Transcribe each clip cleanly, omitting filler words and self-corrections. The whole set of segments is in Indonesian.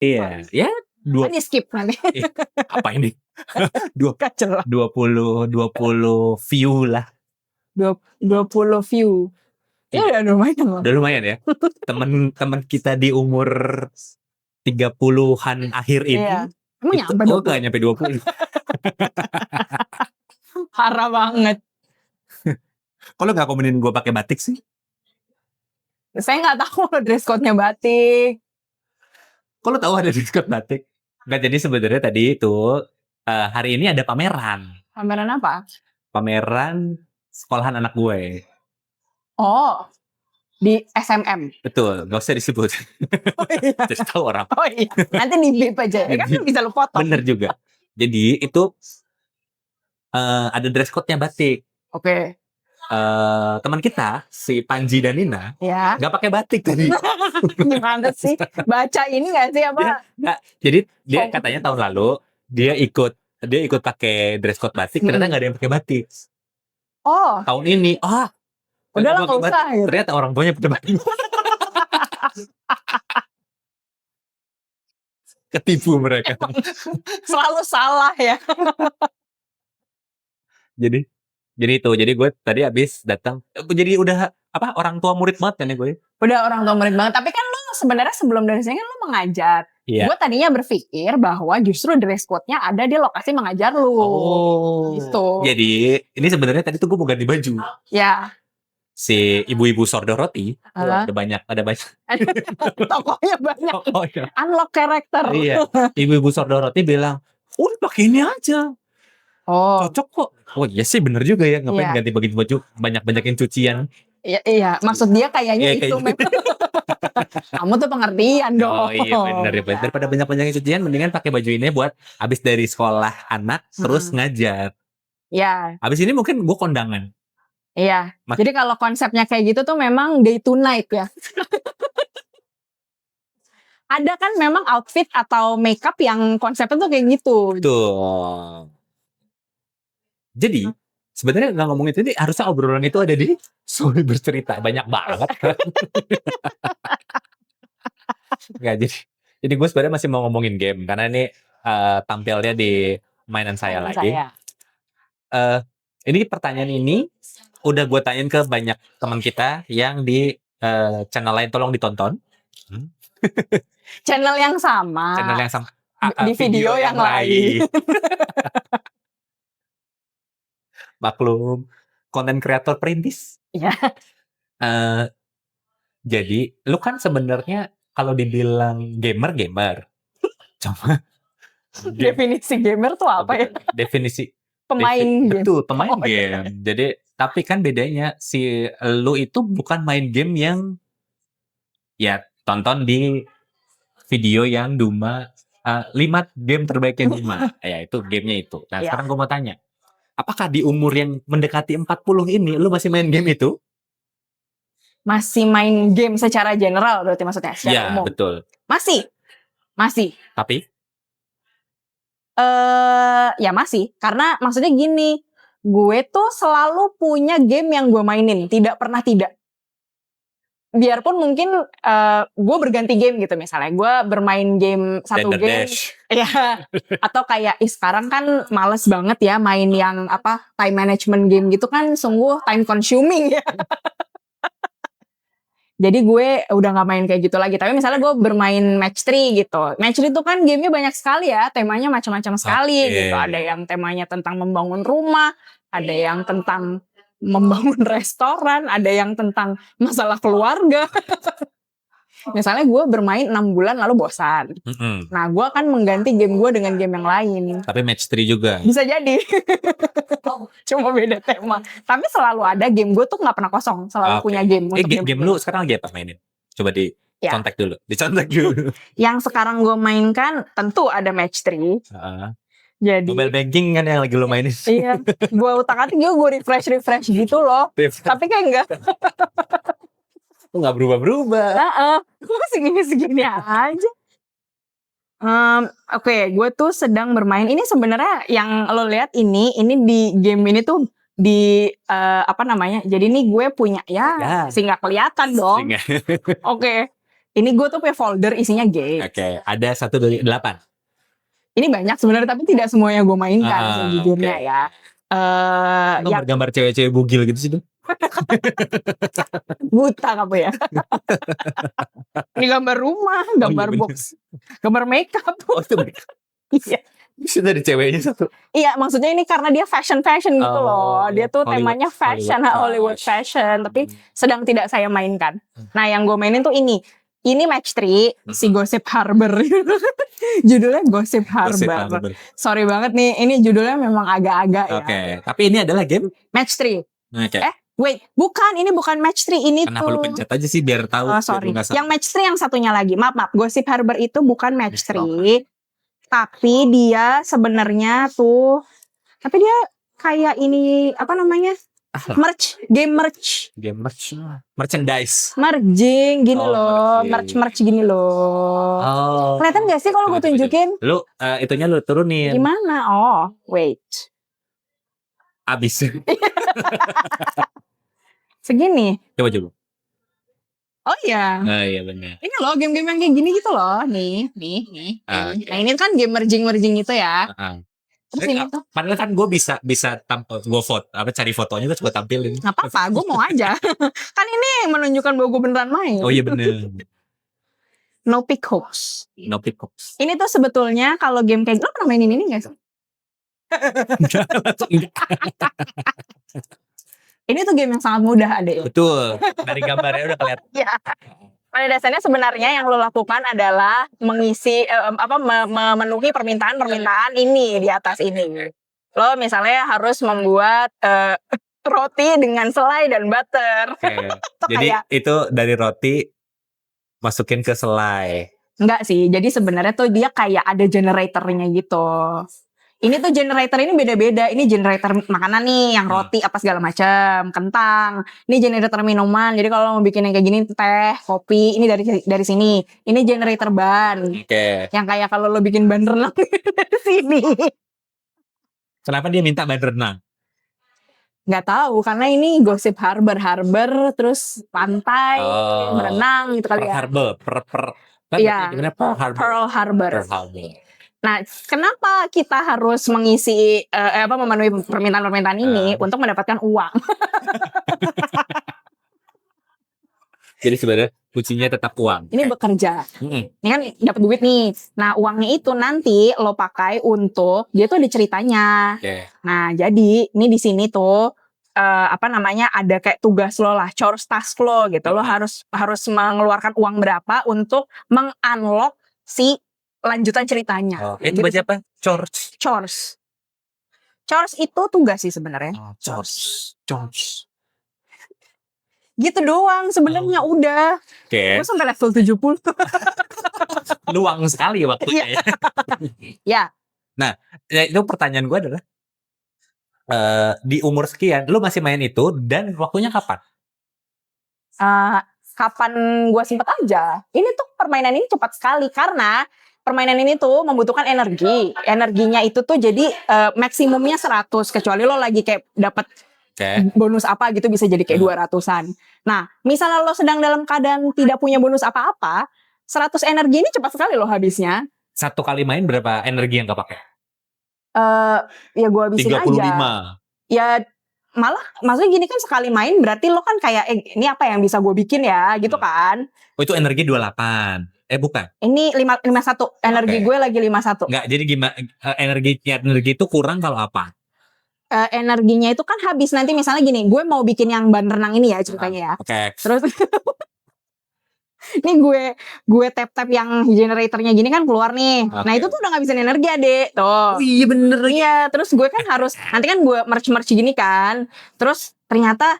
Iya, ya Kan di skip nanti. apa ini? Kacau lah. 20 view lah. 20 view. Ya udah lumayan loh. Udah lumayan ya. Teman kita di umur 30-an akhir ini. Iya. Emang itu, nyampe 20? Gak nyampe 20. Parah banget. Kalau gak komenin gue pakai batik sih? Saya nggak tahu dress code-nya batik. Kalau tahu ada dress code batik? Nggak, jadi sebenarnya tadi itu hari ini ada pameran. Pameran apa? Pameran sekolahan anak gue. Oh, di SMM. Betul, nggak usah disebut. Oh iya. Jadi tahu orang. Oh iya. Nanti di bip aja. Kan bisa lu potong. Bener juga. Jadi itu ada dress code-nya batik. Oke. Teman kita si Panji dan Nina Ya. nggak pakai batik tadi. Gimana sih? Baca ini nggak sih apa? Jadi dia katanya tahun lalu dia ikut pakai dress code batik, ternyata nggak ada yang pakai batik. Oh. Tahun ini, udah lah nggak usah. Gitu. Ternyata orang tuanya pakai batik. Ketipu mereka. Selalu salah ya. Jadi gue tadi habis datang, jadi udah orang tua murid banget kan ya gue. Udah orang tua murid banget, tapi kan lo sebenarnya sebelum dari sini kan lo mengajar. Iya. Gue tadinya berpikir bahwa justru dress code-nya ada di lokasi mengajar lo. Oh. Gitu. Jadi ini sebenarnya tadi tuh gue mau ganti baju. Ya. Si ibu-ibu sordo roti, ada banyak. Tokohnya banyak. Oh, iya. Unlock karakter. Iya. Ibu-ibu sordo roti bilang, udah pakai ini aja. Oh. Cocok kok. Oh iya sih, bener juga ya. Ngapain ganti baju banyak-banyakin cucian. Iya. Maksud dia kayaknya itu. Kamu tuh pengertian dong. Oh iya bener. Daripada banyak-banyakin cucian, mendingan pakai baju ini buat habis dari sekolah anak terus ngajar. Iya. Habis ini mungkin gue kondangan. Iya. Jadi kalau konsepnya kayak gitu tuh memang day to night ya. Ada kan memang outfit atau makeup yang konsepnya tuh kayak gitu. Tuh. Jadi sebenarnya nggak ngomongin itu, harusnya obrolan itu ada di Suami Bercerita, banyak banget. Nggak, jadi gue sebenarnya masih mau ngomongin game karena ini tampilnya di mainan saya lagi. Ini pertanyaan ini udah gue tanyain ke banyak teman kita yang di channel lain, tolong ditonton. Channel yang sama. Di video yang lain. Maklum, konten kreator perintis. Iya. Jadi, lu kan sebenarnya kalau dibilang gamer, cuma definisi gamer tuh apa ya? Definisi pemain game. Betul, pemain game. Jadi, tapi kan bedanya si lu itu bukan main game yang ya tonton di video yang Duma 5 game terbaiknya Duma. Ya itu gamenya itu. Nah sekarang gue mau tanya, apakah di umur yang mendekati 40 ini lu masih main game itu? Masih main game secara general berarti maksudnya secara umum? Iya betul. Masih. Tapi? Ya masih. Karena maksudnya gini, gue tuh selalu punya game yang gue mainin, tidak pernah tidak. Biarpun mungkin gue berganti game gitu, misalnya gue bermain game satu game, ya, atau kayak sekarang kan males banget ya main yang time management game gitu kan, sungguh time consuming ya. Jadi gue udah gak main kayak gitu lagi. Tapi misalnya gue bermain Match 3 gitu. Match 3 itu kan gamenya banyak sekali ya, temanya macam-macam sekali gitu. Ada yang temanya tentang membangun rumah, ada yang tentang membangun restoran, ada yang tentang masalah keluarga. Misalnya gue bermain 6 bulan lalu bosan. Nah gue akan mengganti game gue dengan game yang lain. Tapi Match 3 juga? Bisa jadi. Cuma beda tema. Tapi selalu ada game gue tuh gak pernah kosong. Selalu punya game. Game lu sekarang lagi apa mainin? Coba dicontek dulu. Yang sekarang gue mainkan tentu ada Match 3. Jadi mobile banking kan yang lagi lo mainin. Iya. Gue utak-atik gue refresh gitu loh. Tapi kayak enggak. Lu gak berubah-berubah. Gue segini-segini aja. Oke, gue tuh sedang bermain. Ini sebenarnya yang lo lihat ini di game ini tuh di Jadi ini gue punya sih nggak kelihatan dong. Oke. Ini gue tuh punya folder isinya game. Oke, ada 1, 2, 8. Ini banyak sebenarnya tapi tidak semuanya gue mainkan sejujurnya oke. ya. Yang Gambar-gambar cewek-cewek bugil gitu sih tuh. buta kamu ya. Ini gambar rumah, gambar iya, box, gambar makeup. Oh itu mereka. Iya. Bisa dari ceweknya satu. Iya, maksudnya ini karena dia fashion gitu loh. Dia tuh Hollywood, temanya fashion, Hollywood fashion, tapi sedang tidak saya mainkan. Nah, yang gue mainin tuh ini. Ini match 3 si Gossip Harbor. Judulnya Gossip Harbor. Sorry banget nih, ini judulnya memang agak-agak ya. Oke, tapi ini adalah game match 3. Oke. Wait, bukan, ini bukan match 3, ini Kenapa tuh. lu pencet aja sih biar tahu? Oh, sorry. Yang match 3 yang satunya lagi. Maaf. Gossip Harbor itu bukan match 3. Tapi dia sebenarnya tuh, tapi dia kayak ini apa namanya? Game merch. Merchandise. Merging gini loh, merch gini loh. Kelihatan gak sih kalau gue tunjukin? Lu itunya lu turunin. Gimana? Oh, wait. Abis. Segini. Coba. Oh iya. Oh iya benar. Ini loh game-game yang kayak gini gitu loh. Nih. Nah ini kan game merging itu ya. Terus ini tuh. Padahal kan gue bisa gue cari fotonya terus gue tampilin. Nggak apa-apa, gue mau aja. Kan ini menunjukkan bahwa gue beneran main. Oh iya bener. No Pick Hooks. Ini tuh sebetulnya kalau game kayak lo pernah mainin ini nggak sih? Ini tuh game yang sangat mudah, adek. Betul. Dari gambarnya udah kelihatan. Ya. Pada dasarnya sebenarnya yang lo lakukan adalah mengisi memenuhi permintaan ini di atas ini. Lo misalnya harus membuat roti dengan selai dan butter. Okay. Jadi itu dari roti masukin ke selai. Enggak sih. Jadi sebenarnya tuh dia kayak ada generatornya gitu. Ini tuh generator ini beda-beda. Ini generator makanan nih, yang roti apa segala macam, kentang. Ini generator minuman. Jadi kalau mau bikin yang kayak gini teh, kopi, ini dari sini. Ini generator ban. Yang kayak kalau lo bikin ban renang dari sini. Kenapa dia minta ban renang? Nggak tahu, karena ini Gossip Harbor terus pantai, berenang gitu kali ya. Pearl Harbor. Nah, kenapa kita harus mengisi memenuhi permintaan ini untuk mendapatkan uang? Jadi sebenarnya kuncinya tetap uang. Ini bekerja. Ini kan dapat duit nih. Nah, uangnya itu nanti lo pakai untuk dia tuh ada ceritanya. Nah, jadi ini di sini tuh ada kayak tugas lo lah, chores task lo gitu. Lo harus mengeluarkan uang berapa untuk mengunlock si lanjutan ceritanya. Itu baca apa? Chores itu tugas sih sebenarnya. Chores. Gitu doang sebenarnya udah. Gue sampai level 70. Luang sekali waktunya. Ya. Nah, itu pertanyaan gue adalah di umur sekian, lu masih main itu dan waktunya kapan? Kapan gue sempet aja. Ini tuh permainan ini cepat sekali karena permainan ini tuh membutuhkan energi. Energinya itu tuh jadi maksimumnya 100. Kecuali lo lagi kayak dapat bonus apa gitu bisa jadi kayak 200-an. Nah, misalnya lo sedang dalam keadaan tidak punya bonus apa-apa, 100 energi ini cepat sekali lo habisnya. Satu kali main berapa energi yang kepake? Ya gue habisin 35. aja. Ya malah maksudnya gini kan sekali main berarti lo kan kayak ini apa yang bisa gue bikin ya gitu kan. Oh itu energi 28. Bukan. Ini 51. Energi gue lagi 51. Enggak, jadi gimana energi itu kurang kalau apa? Energinya itu kan habis nanti misalnya gini, gue mau bikin yang ban renang ini ya ceritanya ya. Terus ini gue tap yang generatornya gini kan keluar nih. Nah itu tuh udah ngabisin energi adek tuh. Oh iya bener. Iya, terus gue kan harus nanti kan gue merch gini kan. Terus ternyata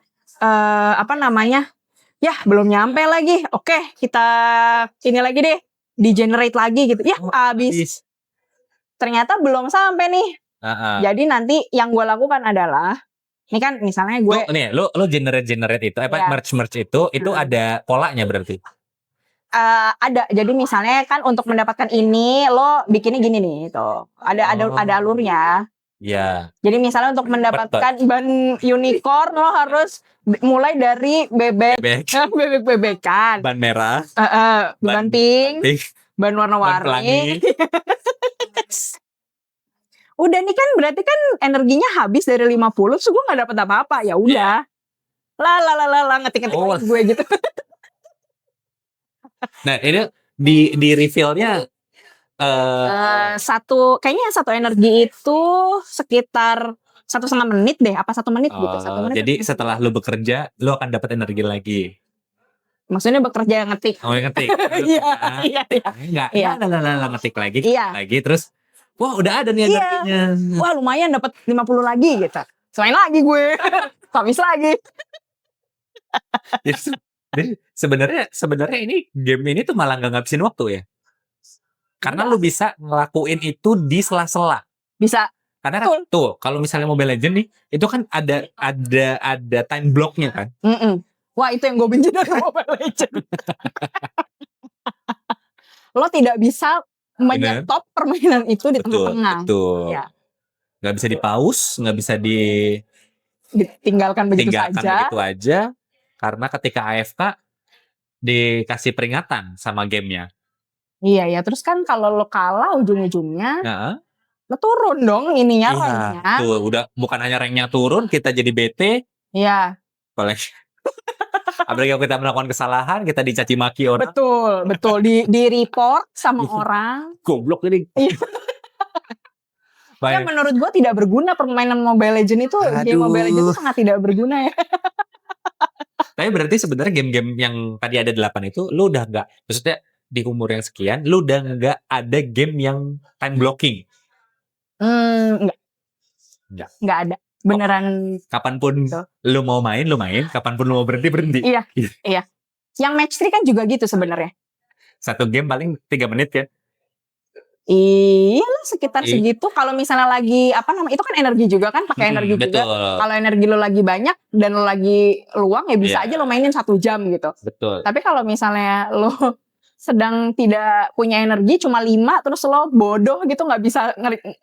ya belum nyampe lagi. Oke, kita ini lagi deh, di generate lagi gitu. Ya habis. Ternyata belum sampai nih. Jadi nanti yang gue lakukan adalah ini kan misalnya gue lo generate itu merch itu ada polanya berarti. Ada. Jadi misalnya kan untuk mendapatkan ini lo bikinnya gini nih tuh. Ada alurnya. Ya, Jadi misalnya untuk mendapatkan ban unicorn lo harus mulai dari bebek bebek, bebek-bebekan, ban merah, ban pink, pink, ban ban warna-warni. pelangi. Udah nih kan berarti kan energinya habis dari 50, terus gue nggak dapet apa-apa. Ya udah. Lah ngetik-ngetik Oh, lagi gue gitu. nah ini di refillnya Kayaknya satu energi itu sekitar 1,5 menit deh, apa 1 menit gitu, 1 menit. jadi setelah lu bekerja, lu akan dapat energi lagi. Maksudnya bekerja ngetik. Oh, ngetik. Iya. Enggak, ngetik lagi, Iya. terus wah udah ada nih Iya. energinya. Wah lumayan dapat 50 lagi gitu. Selain lagi gue, habis lagi. Jadi sebenarnya ini game ini tuh malah nggak ngabisin waktu ya. Karena lu bisa ngelakuin itu di sela-sela. Bisa. Karena kan, tuh kalau misalnya Mobile Legends nih, itu kan ada time blocknya kan. Wah itu yang gue benci dari Mobile Legends. Lo tidak bisa menyetop permainan itu di tengah-tengah. Betul. Ya. Nggak bisa di pause, nggak bisa ditinggalkan begitu aja. Karena ketika AFK dikasih peringatan sama gamenya. Iya ya, terus kan kalau lo kalah ujung-ujungnya, lo turun dong ininya ranknya. Tuh udah bukan hanya ranknya turun, kita jadi bete. Iya. Apalagi kalau kita melakukan kesalahan, kita dicaci maki orang. Betul. Di report sama orang. Goblok ini. Ya menurut gue tidak berguna permainan Mobile Legends itu. Game Mobile Legends itu sangat tidak berguna ya. Tapi berarti sebenarnya game-game yang tadi ada 8 itu, lu udah nggak, maksudnya di umur yang sekian, lu udah nggak ada game yang time blocking? Nggak ada. Beneran. Kapanpun lu mau main, kapanpun lu mau berhenti. Iya. Yang match 3 kan juga gitu sebenarnya. Satu game paling 3 menit ya. Iya lah sekitar segitu. Kalau misalnya lagi itu kan energi juga kan, pakai energi juga. Kalau energi lo lagi banyak dan lo lagi luang ya bisa aja lo mainin 1 jam gitu. Betul. Tapi kalau misalnya lo sedang tidak punya energi cuma 5, terus lo bodoh gitu nggak bisa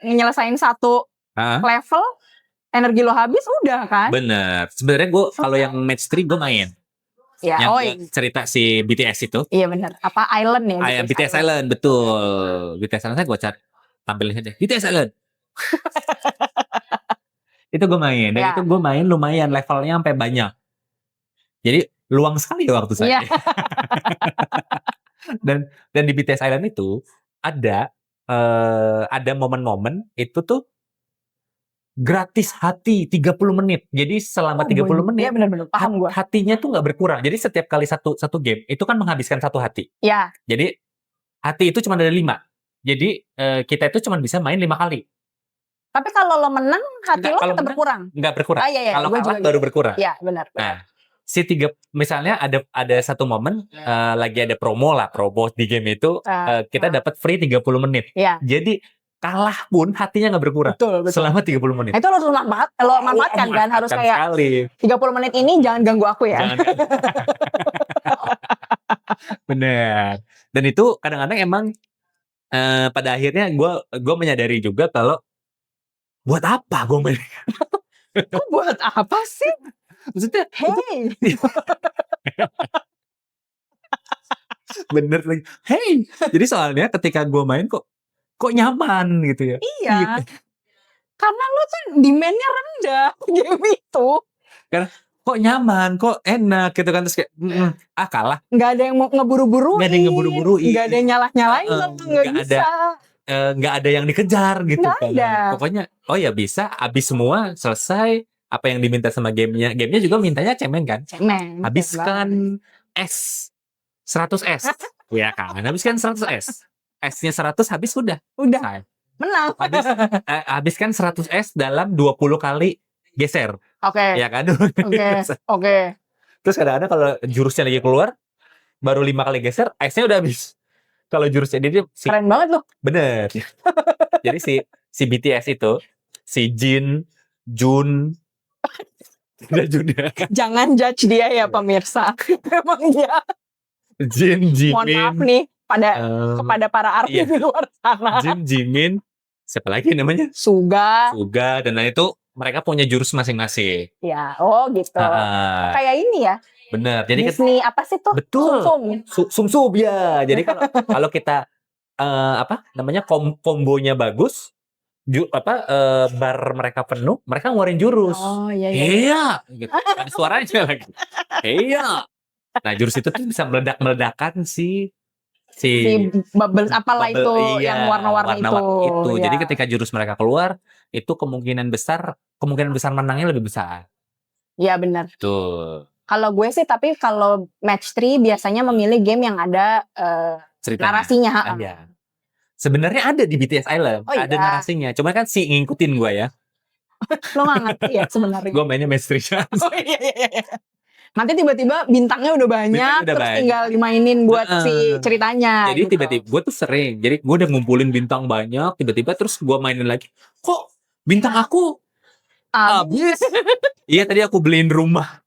nyelesain 1 level, energi lo habis udah kan. Bener. Sebenarnya gue kalau yang match 3 gue main. Ya, yang cerita si BTS itu. Iya benar. Apa Island ya? BTS Island, betul. BTS Island saya gue tampilin aja. BTS Island. Itu gue main. Dan itu gue main lumayan, levelnya sampai banyak. Jadi luang sekali waktu saya. dan di BTS Island itu ada momen-momen itu tuh gratis hati 30 menit. Jadi selama 30 menit, bener-bener paham gua. Hatinya tuh nggak berkurang. Jadi setiap kali satu game itu kan menghabiskan 1 hati. Iya. Jadi hati itu cuma ada 5. Jadi kita itu cuma bisa main 5 kali. Tapi kalau lo menang, hati lo tetap berkurang. Nggak berkurang. Kalau kalah baru berkurang. Iya, benar. Nah, misalnya ada satu momen lagi ada promo di game itu, kita dapat free 30 menit. Iya. Jadi kalah pun hatinya nggak berkurang. Betul. Selama 30 menit. Itu lo manfaatkan kan, harus kayak sekali. 30 menit ini jangan ganggu aku ya. Bener. Dan itu kadang-kadang emang pada akhirnya gue menyadari juga kalau buat apa gue main? Buat apa sih? Maksudnya, bener lagi. Jadi soalnya ketika gue main kok nyaman gitu ya. Iya. Karena lo tuh demand-nya rendah game itu. Karena kok nyaman, kok enak gitu kan, terus kayak kalah. Nggak ada yang mau ngeburu-buruin. Nggak ada yang nyalah-nyalain, nggak bisa. Nggak ada yang dikejar gitu nggak kan. Ada. Pokoknya ya bisa, habis semua, selesai apa yang diminta sama gamenya. Gamenya juga mintanya cemen kan. Cemen. Habiskan 100 S. Ya kan, habiskan 100 S. S-nya 100 habis udah. Menang. Habiskan 100 S dalam 20 kali geser. Oke. Ya kan? Oke. Terus kadang-kadang kalau jurusnya lagi keluar, baru 5 kali geser, S-nya udah habis. Kalau jurusnya dia keren banget loh. Bener. Jadi si BTS itu, si Jin, Jun, jangan judge dia ya pemirsa. Emang dia. Jin, Jimin. Mohon maaf nih kepada para artis di luar sana. Jin, Jimin, siapa lagi namanya? Suga. Suga dan lain itu mereka punya jurus masing-masing. Ya, oh gitu. Kayak ini ya. Bener. Jadi Disney apa sih tuh? betul. Sum-sum. Sum-sum ya. Jadi kalau kita apa namanya kombonya bagus, bar mereka penuh, mereka ngeluarin jurus. Oh iya. Iya, gitu. Ada suaranya lagi. Iya. Nah, jurus itu tuh bisa meledak-meledakan si bubbles apalah itu iya, yang warna-warni itu. Ya. Jadi ketika jurus mereka keluar, itu kemungkinan besar menangnya lebih besar. Iya benar. Tuh. Kalau gue sih tapi kalau match 3 biasanya memilih game yang ada narasinya. Iya. Sebenarnya ada di BTS Island, ada narasinya. Cuma kan ngikutin gue ya. Lo gak ngerti ya sebenarnya. Gue mainnya match 3. Oh iya. Nanti tiba-tiba bintangnya udah banyak, terus tinggal dimainin buat si ceritanya. Jadi tiba-tiba gue tuh sering, jadi gue udah ngumpulin bintang banyak, tiba-tiba terus gue mainin lagi, kok bintang aku habis? Iya tadi aku beliin rumah.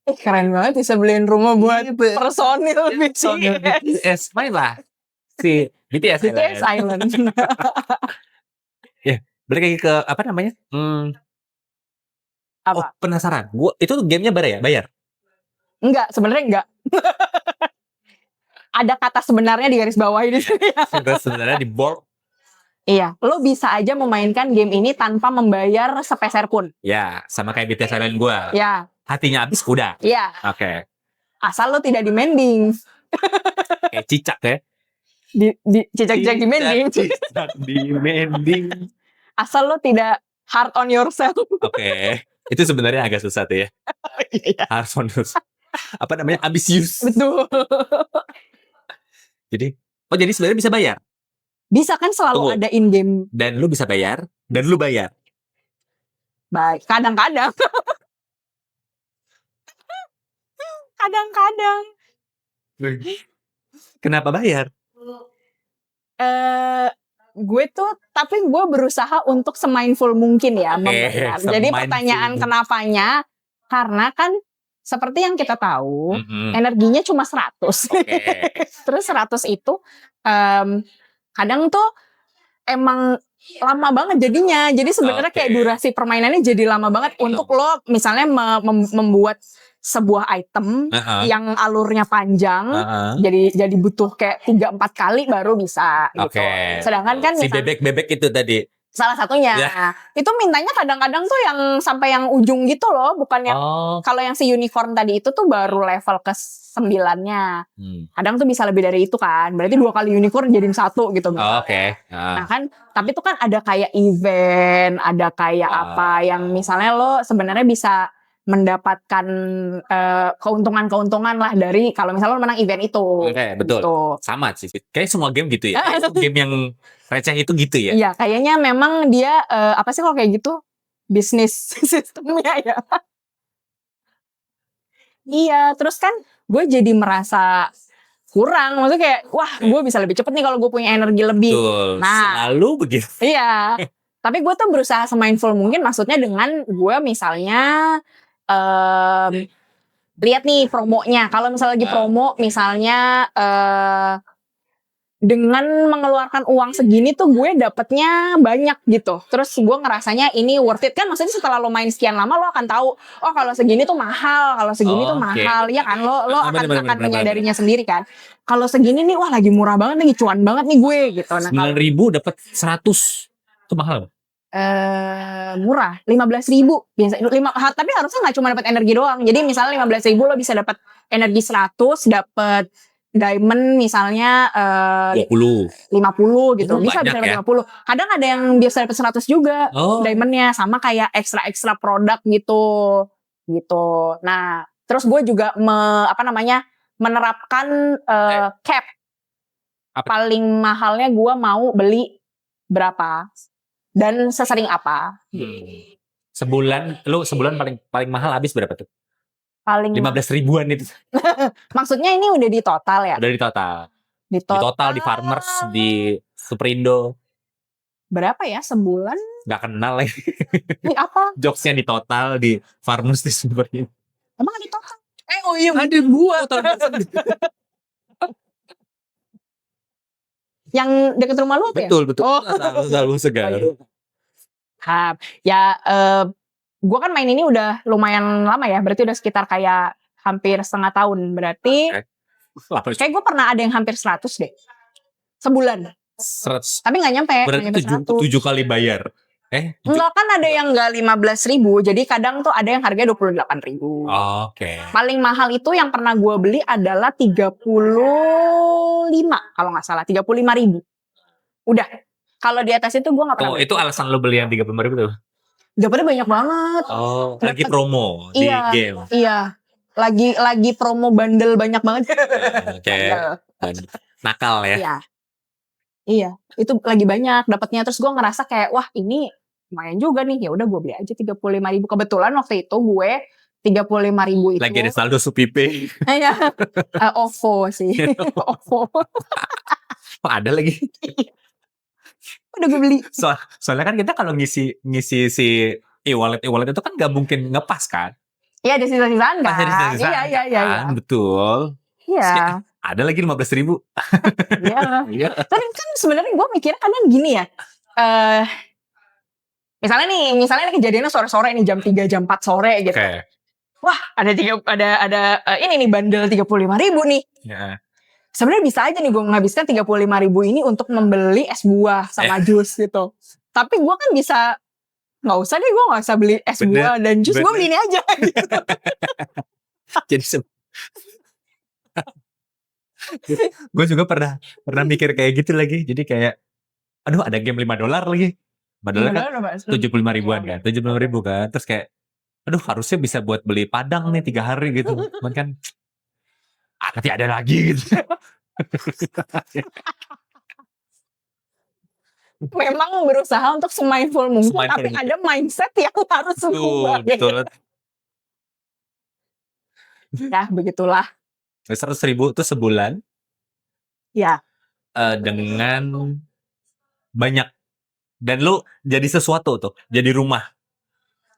Keren banget bisa beliin rumah buat personil BTS. Main lah si BTS Island. Ya, balik lagi ke apa namanya? Apa? Oh, penasaran. Itu gamenya bayar? Enggak, sebenarnya enggak. Ada kata sebenarnya di garis bawah ini. Sebenarnya di bold. Iya, lo bisa aja memainkan game ini tanpa membayar sepeser pun. Ya, sama kayak BTS Island gue. Ya. Hatinya habis udah. Iya. Oke. Asal lo tidak demanding. Kayak cicak ya. Cicak-cicak demanding. Cicak demanding. Asal lo tidak hard on yourself. Oke. Itu sebenarnya agak susah tuh ya. Hard on yourself. Apa namanya? Ambisius. Betul. Jadi sebenarnya bisa bayar. Bisa kan selalu ada in game. Dan lu bisa bayar dan lu bayar. Baik, kadang-kadang. Kadang-kadang. Kenapa bayar? Gue berusaha untuk semindful mungkin ya. Jadi pertanyaan kenapanya, karena kan seperti yang kita tahu, energinya cuma 100. Terus 100 itu kadang tuh emang lama banget jadinya. Jadi sebenarnya kayak durasi permainannya jadi lama banget untuk lo misalnya membuat sebuah item yang alurnya panjang, jadi butuh kayak 3-4 kali baru bisa gitu. Sedangkan kan si bebek itu tadi salah satunya. Itu mintanya kadang-kadang tuh yang sampai yang ujung gitu loh, bukan yang kalau yang si unicorn tadi itu tuh baru level ke 9-nya. Kadang tuh bisa lebih dari itu kan. Berarti 2 kali unicorn jadiin 1 gitu. Nah kan, tapi itu kan ada kayak event, ada kayak apa yang misalnya lo sebenarnya bisa mendapatkan keuntungan-keuntungan lah dari kalau misalnya lo menang event itu. Betul. Gitu. Sama sih. Kayak semua game gitu ya. Game yang receh itu gitu ya. Iya, kayaknya memang dia apa sih kalau kayak gitu? Bisnis sistemnya ya. Iya, terus kan gue jadi merasa kurang. Maksudnya kayak, wah gue bisa lebih cepet nih kalau gue punya energi lebih. Betul, selalu begitu. Iya, tapi gue tuh berusaha semindful mungkin, maksudnya dengan gue misalnya lihat nih promonya. Kalau misalnya lagi promo, misalnya dengan mengeluarkan uang segini tuh gue dapetnya banyak gitu. Terus gue ngerasanya ini worth it kan. Maksudnya setelah lo main sekian lama lo akan tahu, oh kalau segini tuh mahal, kalau segini tuh mahal. Ya kan lo akan menyadarinya sendiri kan. Kalau segini nih wah lagi murah banget nih, cuan banget nih gue gitu. Nah, 9.000 dapat 100 itu mahal. Murah 15.000 biasa. Tapi harusnya nggak cuma dapat energi doang. Jadi misalnya 15.000 lo bisa dapat energi 100, dapat diamond misalnya 50 gitu. Bisa dapat 50. Kadang ada yang biasa dapat 100 juga diamondnya, sama kayak ekstra produk gitu. Nah, terus gue juga menerapkan cap. Paling mahalnya gue mau beli berapa dan sesering apa. Sebulan paling mahal habis berapa tuh? Paling 15 ribuan itu. Maksudnya ini udah di total ya? Udah di total. Di total di Farmers, di Superindo. Berapa ya sebulan? Gak kenal lagi. Ini apa? Jokesnya di total di Farmers di Superindo. Emang di total? Oh iya ada gua. Yang deket rumah lu apa ya? Betul. Oh. Selalu segar. Ya, gue kan main ini udah lumayan lama ya. Berarti udah sekitar kayak hampir setengah tahun. Berarti kayak gue pernah ada yang hampir 100 deh. Sebulan. 100. Tapi gak nyampe. Berarti 7 kali bayar. Enggak, kan ada yang gak 15.000. Jadi kadang tuh ada yang harganya 28.000. Oke. Paling mahal itu yang pernah gue beli adalah 35 kalau gak salah. 35.000. Udah. Kalau di atas itu gue gak pernah beli. Itu alasan lo beli yang 35.000 tuh? Dapetnya banyak banget. Lagi promo di game. Iya. Lagi promo bundle banyak banget. Oke. Nakal ya. Iya, itu lagi banyak dapatnya. Terus gue ngerasa kayak wah ini lumayan juga nih. Ya udah gue beli aja 35.000. Kebetulan waktu itu gue 35.000 itu lagi ada saldo Supipe. Iya. OVO sih. OVO. Ada lagi. Udah gue beli. Soalnya kan kita kalau ngisi si e-wallet itu kan gak mungkin ngepas kan? Iya, ada sisa-sisaan kan? Iya. Betul. Iya. Ada lagi 15.000. Iya. Tapi kan sebenarnya gue mikirnya kadang gini ya. Misalnya nih kejadiannya sore-sore nih jam 3 jam 4 sore gitu. Okay. Wah, ada ini nih bundle 35.000 nih. Yeah. Sebenarnya bisa aja nih gue menghabiskan 35.000 ini untuk membeli es buah sama jus gitu. Tapi gue kan bisa nggak usah deh, gue nggak usah beli es buah dan jus, gue beli ini aja. Gitu. Jadi gue juga pernah mikir kayak gitu lagi. Jadi kayak, aduh ada game $5 lagi. Padahal kan 75.000-an kan, 75.000 kan. Terus kayak, aduh harusnya bisa buat beli Padang nih 3 hari gitu. Cuman kan, nanti ada lagi gitu. Memang berusaha untuk semindful mungkin, tapi ada mindset yang harus berubah. Betul. Ya begitulah. 100.000 itu sebulan. Ya. Dengan banyak. Dan lu jadi sesuatu tuh, jadi rumah.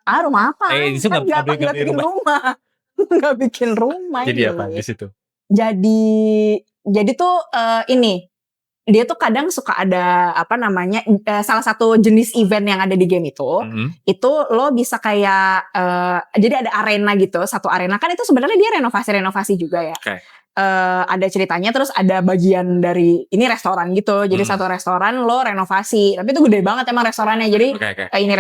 Rumah apa? Itu kan gak bikin rumah. Gak bikin rumah. Jadi apa di situ? Jadi tuh ini. Dia tuh kadang suka ada salah satu jenis event yang ada di game itu, itu lo bisa kayak jadi ada arena gitu, satu arena kan itu sebenarnya dia renovasi juga ya. Okay. Ada ceritanya, terus ada bagian dari ini restoran gitu, jadi satu restoran lo renovasi, tapi itu gede banget emang restorannya, jadi ini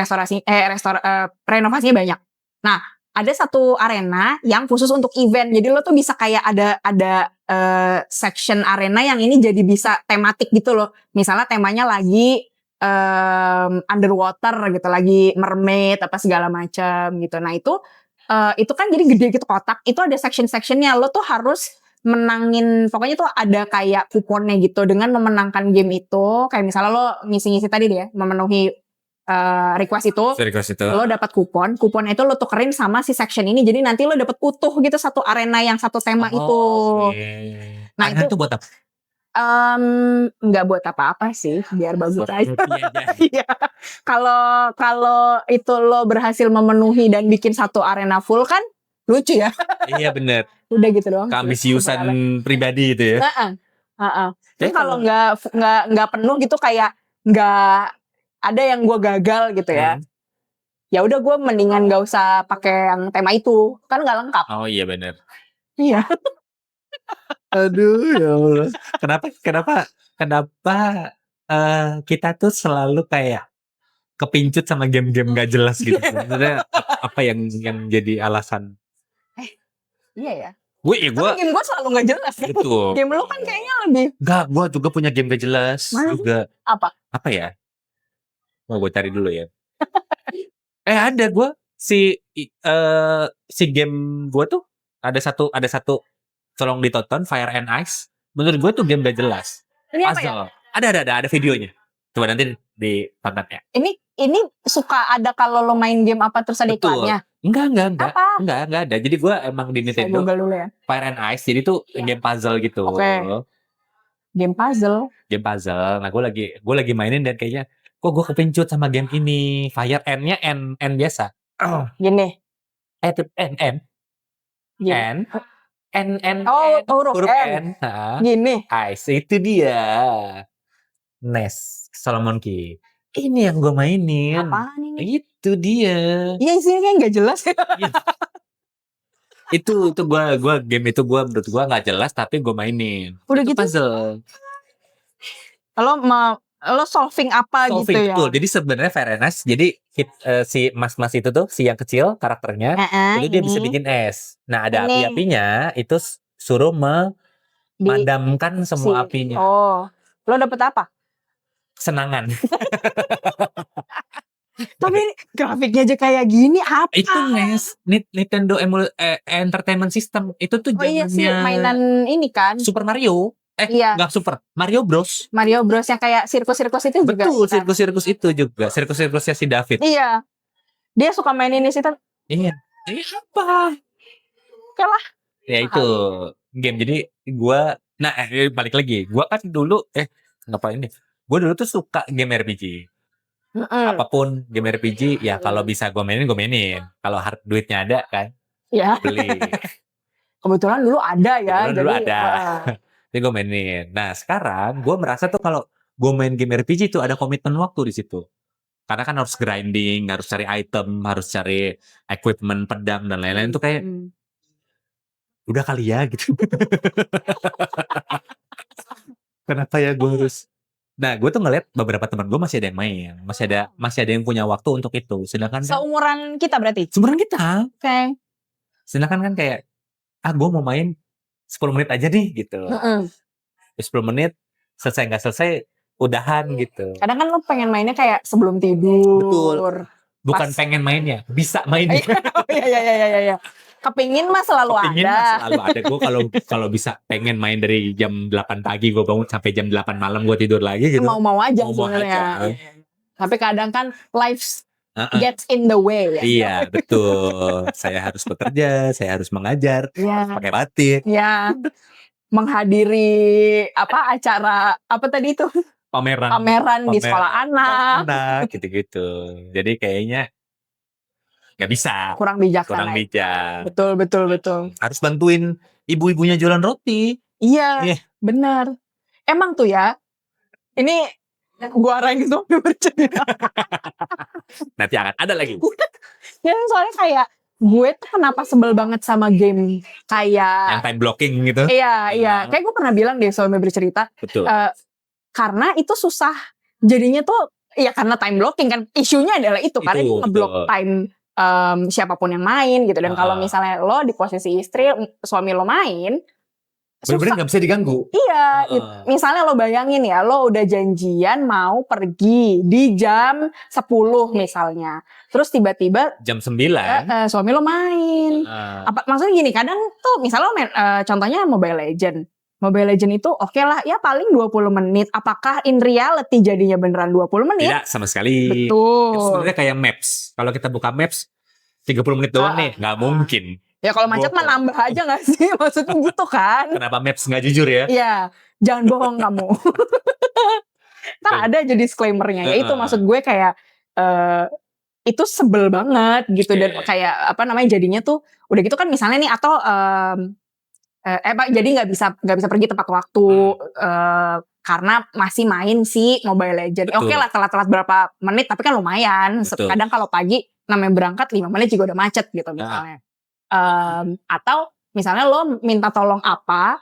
renovasinya banyak. Nah, ada satu arena yang khusus untuk event. Jadi lo tuh bisa kayak ada section arena yang ini jadi bisa tematik gitu loh. Misalnya temanya lagi underwater gitu, lagi mermaid apa segala macam gitu. Nah, itu kan jadi gede gitu kotak. Itu ada section-sectionnya. Lo tuh harus menangin, pokoknya tuh ada kayak kuponnya gitu dengan memenangkan game itu. Kayak misalnya lo ngisi-ngisi tadi deh ya, memenuhi request itu, lo dapat kuponnya itu lo tukerin sama si section ini, jadi nanti lo dapat utuh gitu satu arena yang satu tema itu. Okay. Nah, arena itu buat apa? Nggak buat apa-apa sih, biar bagus aja. Iya. Kalau itu lo berhasil memenuhi dan bikin satu arena full kan lucu ya. Iya benar. Udah gitu doang. Keambisiusan pribadi itu ya. Jadi kalau nggak penuh gitu, kayak nggak ada yang gue gagal gitu ya. Ya udah gue mendingan gak usah pakai yang tema itu, kan nggak lengkap. Oh iya benar. Iya. Aduh ya Allah. Kenapa kita tuh selalu kayak kepincut sama game-game gak jelas gitu. Sebenarnya apa yang jadi alasan? Iya ya. Tapi game gue selalu gak jelas. Betul. Game lo kan kayaknya lebih. Enggak, gue juga punya game gak jelas. Juga. Apa ya? Mau gue cari dulu ya. Ada gue si game gue tuh ada satu tolong ditonton, Fire and Ice. Menurut gue tuh game gak jelas. Ini apa ya? Ada videonya. Coba nanti ditonton ya. Ini suka ada kalau lo main game apa terus ada iklannya? Enggak. Apa? Enggak ada. Jadi gue emang di Nintendo ya. Fire and Ice. Jadi tuh game puzzle gitu. Game puzzle. Nah, gue lagi mainin dan kayaknya kok gue kepincut sama game ini. Fire N-nya N biasa. Gini. N. Huruf N. Gini. Ice itu dia. NES, Solomon Key. Ini yang gue mainin. Apaan ini? Itu dia. Iya isinya kayak nggak jelas ya. Itu gua game itu menurut gua nggak jelas tapi gue mainin. Udah Itu gitu? puzzle. Lo solving apa gitu Solving ya? betul. Jadi sebenarnya fairness. Jadi si mas-mas itu tuh, si yang kecil karakternya, itu dia bisa bikin es. Nah ada Ini. api-apinya, itu suruh memadamkan semua apinya. Oh, lo dapet apa? Senangan. Tapi grafiknya aja kayak gini apa? Itu NES, Nintendo Entertainment System. Itu tuh Oh iya sih, zamannya mainan ini kan. Super Mario. Iya. Nggak Super, Mario Bros. Mario Bros yang kayak sirkus-sirkus itu juga. Betul, kan? sirkus-sirkus itu juga. Sirkus-sirkusnya si David. Iya. Dia suka main ini sih. Iya. Ini apa? Oke lah. Ya itu game. Jadi gua balik lagi. Gua kan dulu ngapain nih? Gua dulu tuh suka game RPG. Apapun game RPG ya kalau bisa gue mainin. Kalau hard duitnya ada kan, Ya. beli. Kebetulan dulu ada ya. Dulu ada. Jadi gue mainin. Nah sekarang gue merasa tuh kalau gue main game RPG itu ada komitmen waktu di situ. Karena kan harus grinding, harus cari item, harus cari equipment, pedang dan lain-lain tuh kayak udah kali ya gitu. Kenapa ya gue harus? Nah, gue tuh ngeliat beberapa teman gue masih ada yang main, masih ada yang punya waktu untuk itu. Sedangkan kan, seumuran kita berarti. seumuran kita. Oke. Sedangkan kan kayak gue mau main 10 menit aja nih gitu. 10 menit selesai nggak selesai udahan gitu. Kadang kan lo pengen mainnya kayak sebelum tidur. Betul. Bukan pengen mainnya, bisa mainnya. Iya. Kepingin mah selalu ada. Gue kalau bisa pengen main dari jam 8 pagi gue bangun sampai jam 8 malam gue tidur lagi gitu. Mau-mau aja sebenarnya. Tapi kadang kan life gets in the way. Iya, betul. Saya harus bekerja, saya harus mengajar, pakai batik. Iya. Menghadiri acara apa tadi itu? Pameran di sekolah anak. Gitu-gitu. Jadi kayaknya nggak bisa. Kurang bijak. Betul. Harus bantuin ibu-ibunya jualan roti. Iya. Benar. Emang tuh ya. Ini gua arahin itu bercerita. Nanti akan ada lagi. Ya soalnya kayak gue tuh kenapa sebel banget sama game kayak yang time blocking gitu. Iya. Kayak gue pernah bilang deh soalnya bercerita. Betul. Karena itu susah. Jadinya tuh ya karena time blocking kan. Isunya adalah itu karena itu ngeblok time siapapun yang main gitu. Dan kalau misalnya lo di posisi istri, suami lo main, bener-bener gak bisa diganggu. Iya, misalnya lo bayangin ya, lo udah janjian mau pergi di jam 10 misalnya. Terus tiba-tiba jam 9 suami lo main. Maksudnya gini, kadang tuh misalnya lo main, contohnya Mobile Legend. Mobile Legend itu oke lah, ya paling 20 menit. Apakah in reality jadinya beneran 20 menit? Tidak sama sekali. Betul. Itu sebenarnya kayak Maps. Kalau kita buka Maps 30 menit doang nih, nggak mungkin. Ya kalau macet mah nambah aja gak sih? Maksudnya gitu kan. Kenapa Maps gak jujur ya? Iya, jangan bohong kamu. Ntar ada aja disclaimer-nya. Ya itu maksud gue kayak itu sebel banget gitu. Dan kayak jadinya tuh udah gitu kan misalnya nih atau jadi nggak bisa pergi tepat waktu karena masih main si Mobile Legends. Oke lah telat berapa menit tapi kan lumayan. Kadang kalau pagi namanya berangkat 5 menit juga udah macet gitu misalnya. Atau misalnya lo minta tolong apa.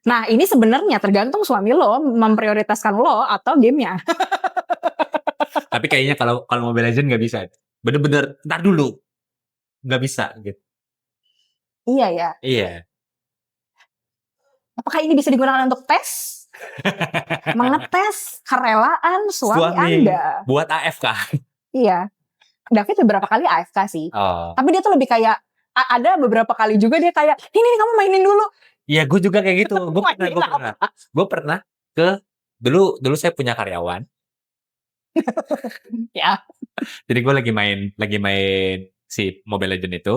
Nah ini sebenarnya tergantung suami lo memprioritaskan lo atau gamenya. Tapi kayaknya kalau Mobile Legends nggak bisa. Bener-bener ntar dulu nggak bisa gitu. Iya ya. Iya. Apakah ini bisa digunakan untuk tes? Mengetes kerelaan suami Anda buat AFK. Iya. David beberapa kali AFK sih. Tapi dia tuh lebih kayak ada beberapa kali juga dia kayak ini kamu mainin dulu. Iya, gue juga kayak gitu. Gue pernah ke dulu saya punya karyawan. Ya. Jadi gue lagi main si Mobile Legends itu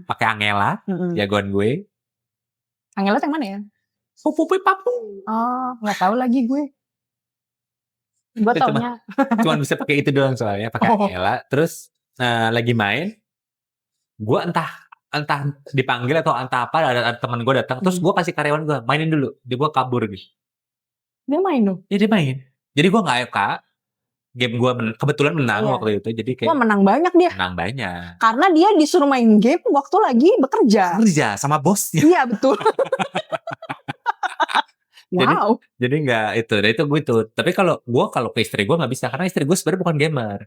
pakai Angela, jagoan gue. Angela yang mana ya? Pupu papu. Oh, nggak tahu lagi gue. Gue taunya. Cuma bisa pakai itu doang soalnya pakai Angela. Terus lagi main, gue entah dipanggil atau entah apa ada teman gue datang. Terus gue kasih karyawan gue mainin dulu. Dia gue kabur gitu. Dia main dong? Ya dia main. Jadi gue nggak AFK, game gue kebetulan menang Iya. waktu itu, jadi Wah, kayak menang banyak dia. menang banyak. Karena dia disuruh main game waktu lagi bekerja. Kerja sama bosnya. Iya, betul. Jadi Wow. jadi nggak itu, nah itu gue itu. Tapi kalau ke istri gue nggak bisa karena istri gue sebenarnya bukan gamer.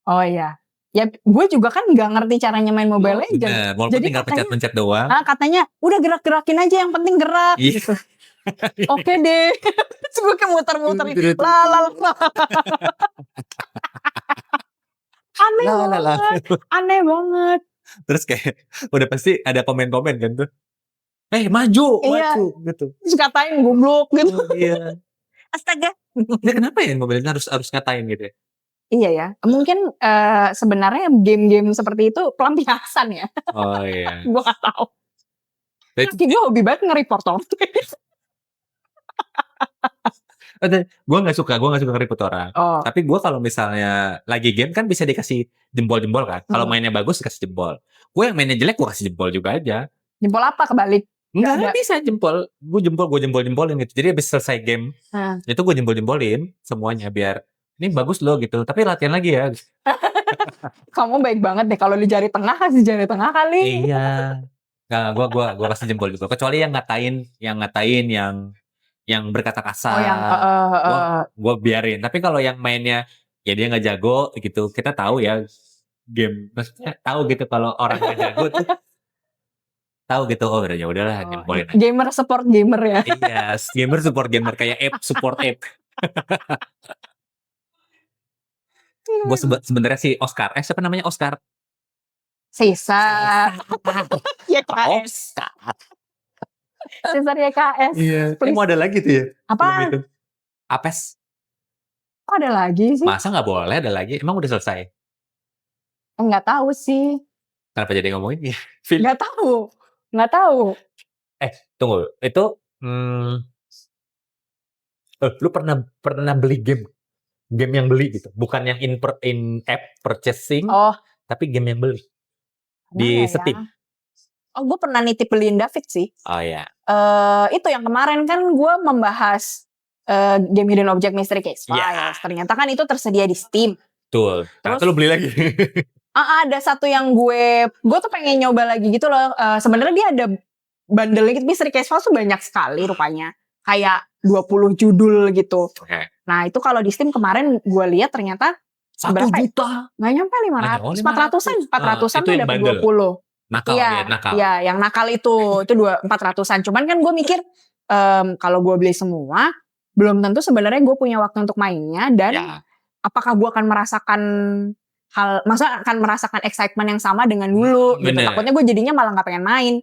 Oh iya. Ya, gue juga kan nggak ngerti caranya main Mobile Legends. Bener, walaupun Jadi tinggal katanya, pencet-pencet doang. katanya udah gerak-gerakin aja yang penting gerak Iya. gitu. Oke deh. Terus gue kayak muter-muter gitu. Lah. Aneh Lah. banget. Aneh banget. Terus kayak udah pasti ada komen-komen kan tuh. Maju Iya. gitu. Terus katain goblok gitu. Iya. Astaga. Ya kenapa ya Mobile Legends harus ngatain gitu ya? Iya ya. Mungkin sebenarnya game-game seperti itu pelampiasan ya. Oh iya. Gue gak tahu. Nah, itu Laki gue hobi banget nge-report orang. gue nggak suka nge-report orang. Oh. Tapi gue kalau misalnya lagi game kan bisa dikasih jempol-jempol kan. Kalau mainnya bagus dikasih jempol. Gue yang mainnya jelek gue kasih jempol juga aja. Jempol apa kebalik? Enggak bisa jempol. Gue jempol-jempolin gitu. Jadi habis selesai game, itu gue jempol-jempolin semuanya biar ini bagus loh gitu. Tapi latihan lagi ya. Kamu baik banget deh kalau di jari tengah kasih jari tengah kali. Iya. Nggak, gue kasih jempol juga. Kecuali yang ngatain yang berkata kasar. Oh yang Gue biarin. Tapi kalau yang mainnya ya dia nggak jago gitu, kita tahu ya game. Maksudnya tahu gitu kalau orang nggak jago tuh tahu gitu. Oh ya udahlah jempolin aja. gamer support gamer ya. Iya, gamer support gamer kayak app support app. Gue sebenarnya si Oscar. Siapa namanya Oscar? Sisa. YKS. Oscar. Sisa YKS. Iya. Mau ada lagi tuh ya? Apa? Itu. Apes. Kok ada lagi sih? Masa nggak boleh ada lagi? Emang udah selesai? Nggak tahu sih. Kenapa jadi ngomongin? Nggak tahu. Nggak tahu. Tunggu. Itu lu pernah beli game yang beli gitu, bukan yang in app purchasing, tapi game yang beli di Steam. Oh, gue pernah nitip beliin David sih. Oh ya. Itu yang kemarin kan gue membahas game Hidden Object Mystery Case Files. Yeah. Ternyata kan itu tersedia di Steam. Betul. Ternyata lu beli lagi. Ada satu yang gue tuh pengen nyoba lagi gitu loh. Sebenarnya dia ada bundle gitu. Mystery Case Files tuh banyak sekali rupanya. Kayak 20 judul gitu. Okay. Nah itu kalau di Steam kemarin gue lihat ternyata 1 juta. Nggak nyampe 500. 400an tuh dapat 20. Nakal ya, nakal. Iya, yang nakal itu 400an. Cuman kan gue mikir kalau gue beli semua belum tentu sebenarnya gue punya waktu untuk mainnya dan apakah gue akan merasakan maksudnya akan merasakan excitement yang sama dengan dulu gitu. Takutnya gue jadinya malah nggak pengen main.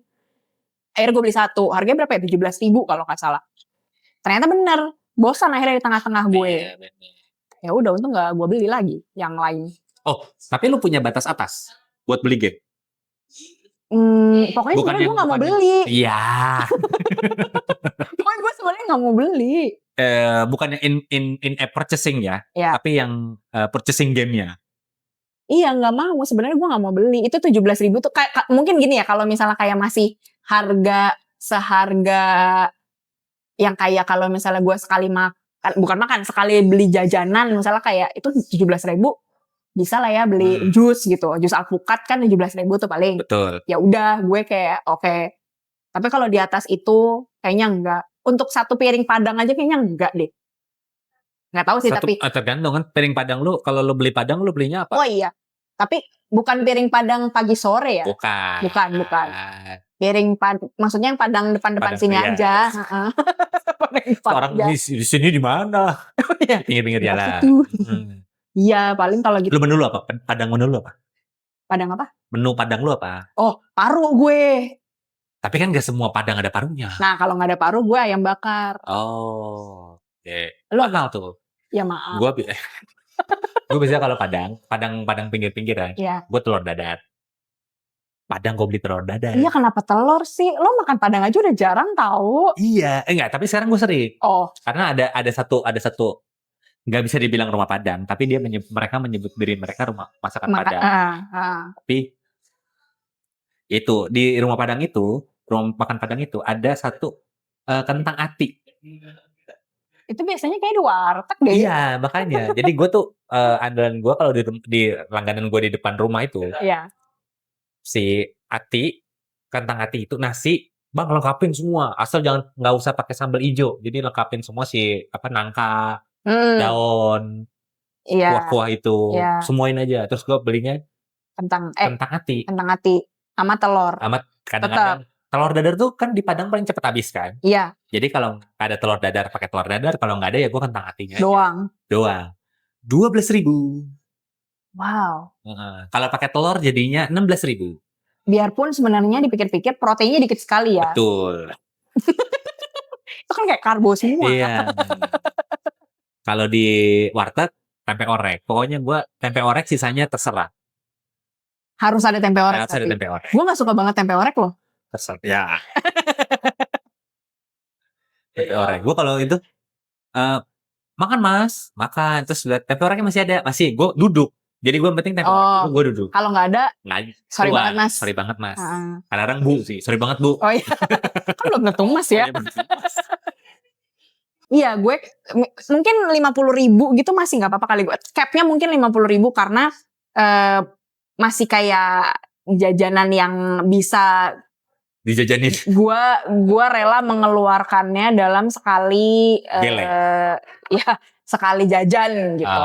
Akhirnya gue beli satu, harganya berapa ya? 17.000 kalau nggak salah. Ternyata bener, bosan akhirnya di tengah-tengah gue. Ya udah, untung nggak gue beli lagi yang lain. Oh, tapi lu punya batas atas buat beli game? Pokoknya sebenarnya gue nggak mau beli. Iya. Pokoknya gue sebenarnya nggak mau beli. Bukannya in app purchasing ya, tapi yang purchasing gamenya. Iya, nggak mau. Sebenarnya gue nggak mau beli. Itu 17.000 tuh kayak mungkin gini ya, kalau misalnya kayak masih harga seharga yang kayak kalau misalnya gue sekali sekali beli jajanan misalnya kayak itu 17.000 bisa lah ya beli jus gitu, jus alpukat kan 17.000 tuh paling. Betul. Ya udah gue kayak oke. Tapi kalau di atas itu kayaknya enggak. Untuk satu piring padang aja kayaknya enggak deh. Nggak tahu sih tapi. Tergantung kan piring padang lu. Kalau lu beli padang lu belinya apa? Oh iya. Tapi bukan piring padang pagi sore ya? Bukan. Piring maksudnya yang padang depan sini aja. Orang di sini di mana? Di pinggir-pinggir jalan. Iya, paling kalau gitu. Lu menu lu apa? Padang menu lu apa? Padang apa? Menu padang lu apa? Oh, paru gue. Tapi kan gak semua padang ada parunya. Nah, kalau gak ada paru gue ayam bakar. Oh, oke. Lu mahal tuh. Ya maaf. Gue biasanya kalau padang pinggir-pinggiran, gue telur dadar. Padang gue beli telur dadar. Iya, kenapa telur sih? Lo makan padang aja udah jarang tahu. Iya, enggak. Tapi sekarang gue sering. Oh. Karena ada satu nggak bisa dibilang rumah padang, tapi mereka menyebut diri mereka rumah masakan padang. Tapi itu di rumah makan padang itu ada satu kentang ati. Itu biasanya kayak di warteg deh. Iya, makanya. Jadi gue tuh andalan gue kalau di langganan gue di depan rumah itu Iya. si ati, kentang ati itu nasi, bang lengkapin semua, asal jangan nggak usah pakai sambal ijo. Jadi lengkapin semua si apa nangka, daun, Iya. kuah-kuah itu, Iya. semuain aja. Terus gue belinya Kentang ati, ati sama telur. amat kadang-kadang telur dadar tuh kan di Padang paling cepet habis kan. Iya. Jadi kalau ada telur dadar pakai telur dadar, kalau nggak ada ya gue kentang atinya Doang. 12.000. Wow. Kalau pakai telur jadinya 16.000. Biarpun sebenarnya dipikir-pikir proteinnya dikit sekali ya. Betul. Itu kan kayak karbo semua. Iya. Kalau di warteg tempe orek. Pokoknya gue tempe orek sisanya terserah. Harus ada tempe orek. Harus ada tempe orek. Gue gak suka banget tempe orek loh. Terserah. Ya. Tempe orek. Gue kalau itu makan mas, makan. Terus tempe oreknya masih ada, masih. Gue duduk. Jadi gue penting tempe orek. Gue duduk. Kalau nggak ada, sorry keluar. banget mas. Sorry banget mas. Kadang-kadang bu sih. Sorry banget bu. Oh iya. Kan belum tentu mas ya. Iya, gue mungkin 50.000 gitu masih nggak apa-apa kali gue. Capnya mungkin 50.000 karena masih kayak jajanan yang bisa dijajanin. Gue rela mengeluarkannya dalam sekali ya sekali jajan gitu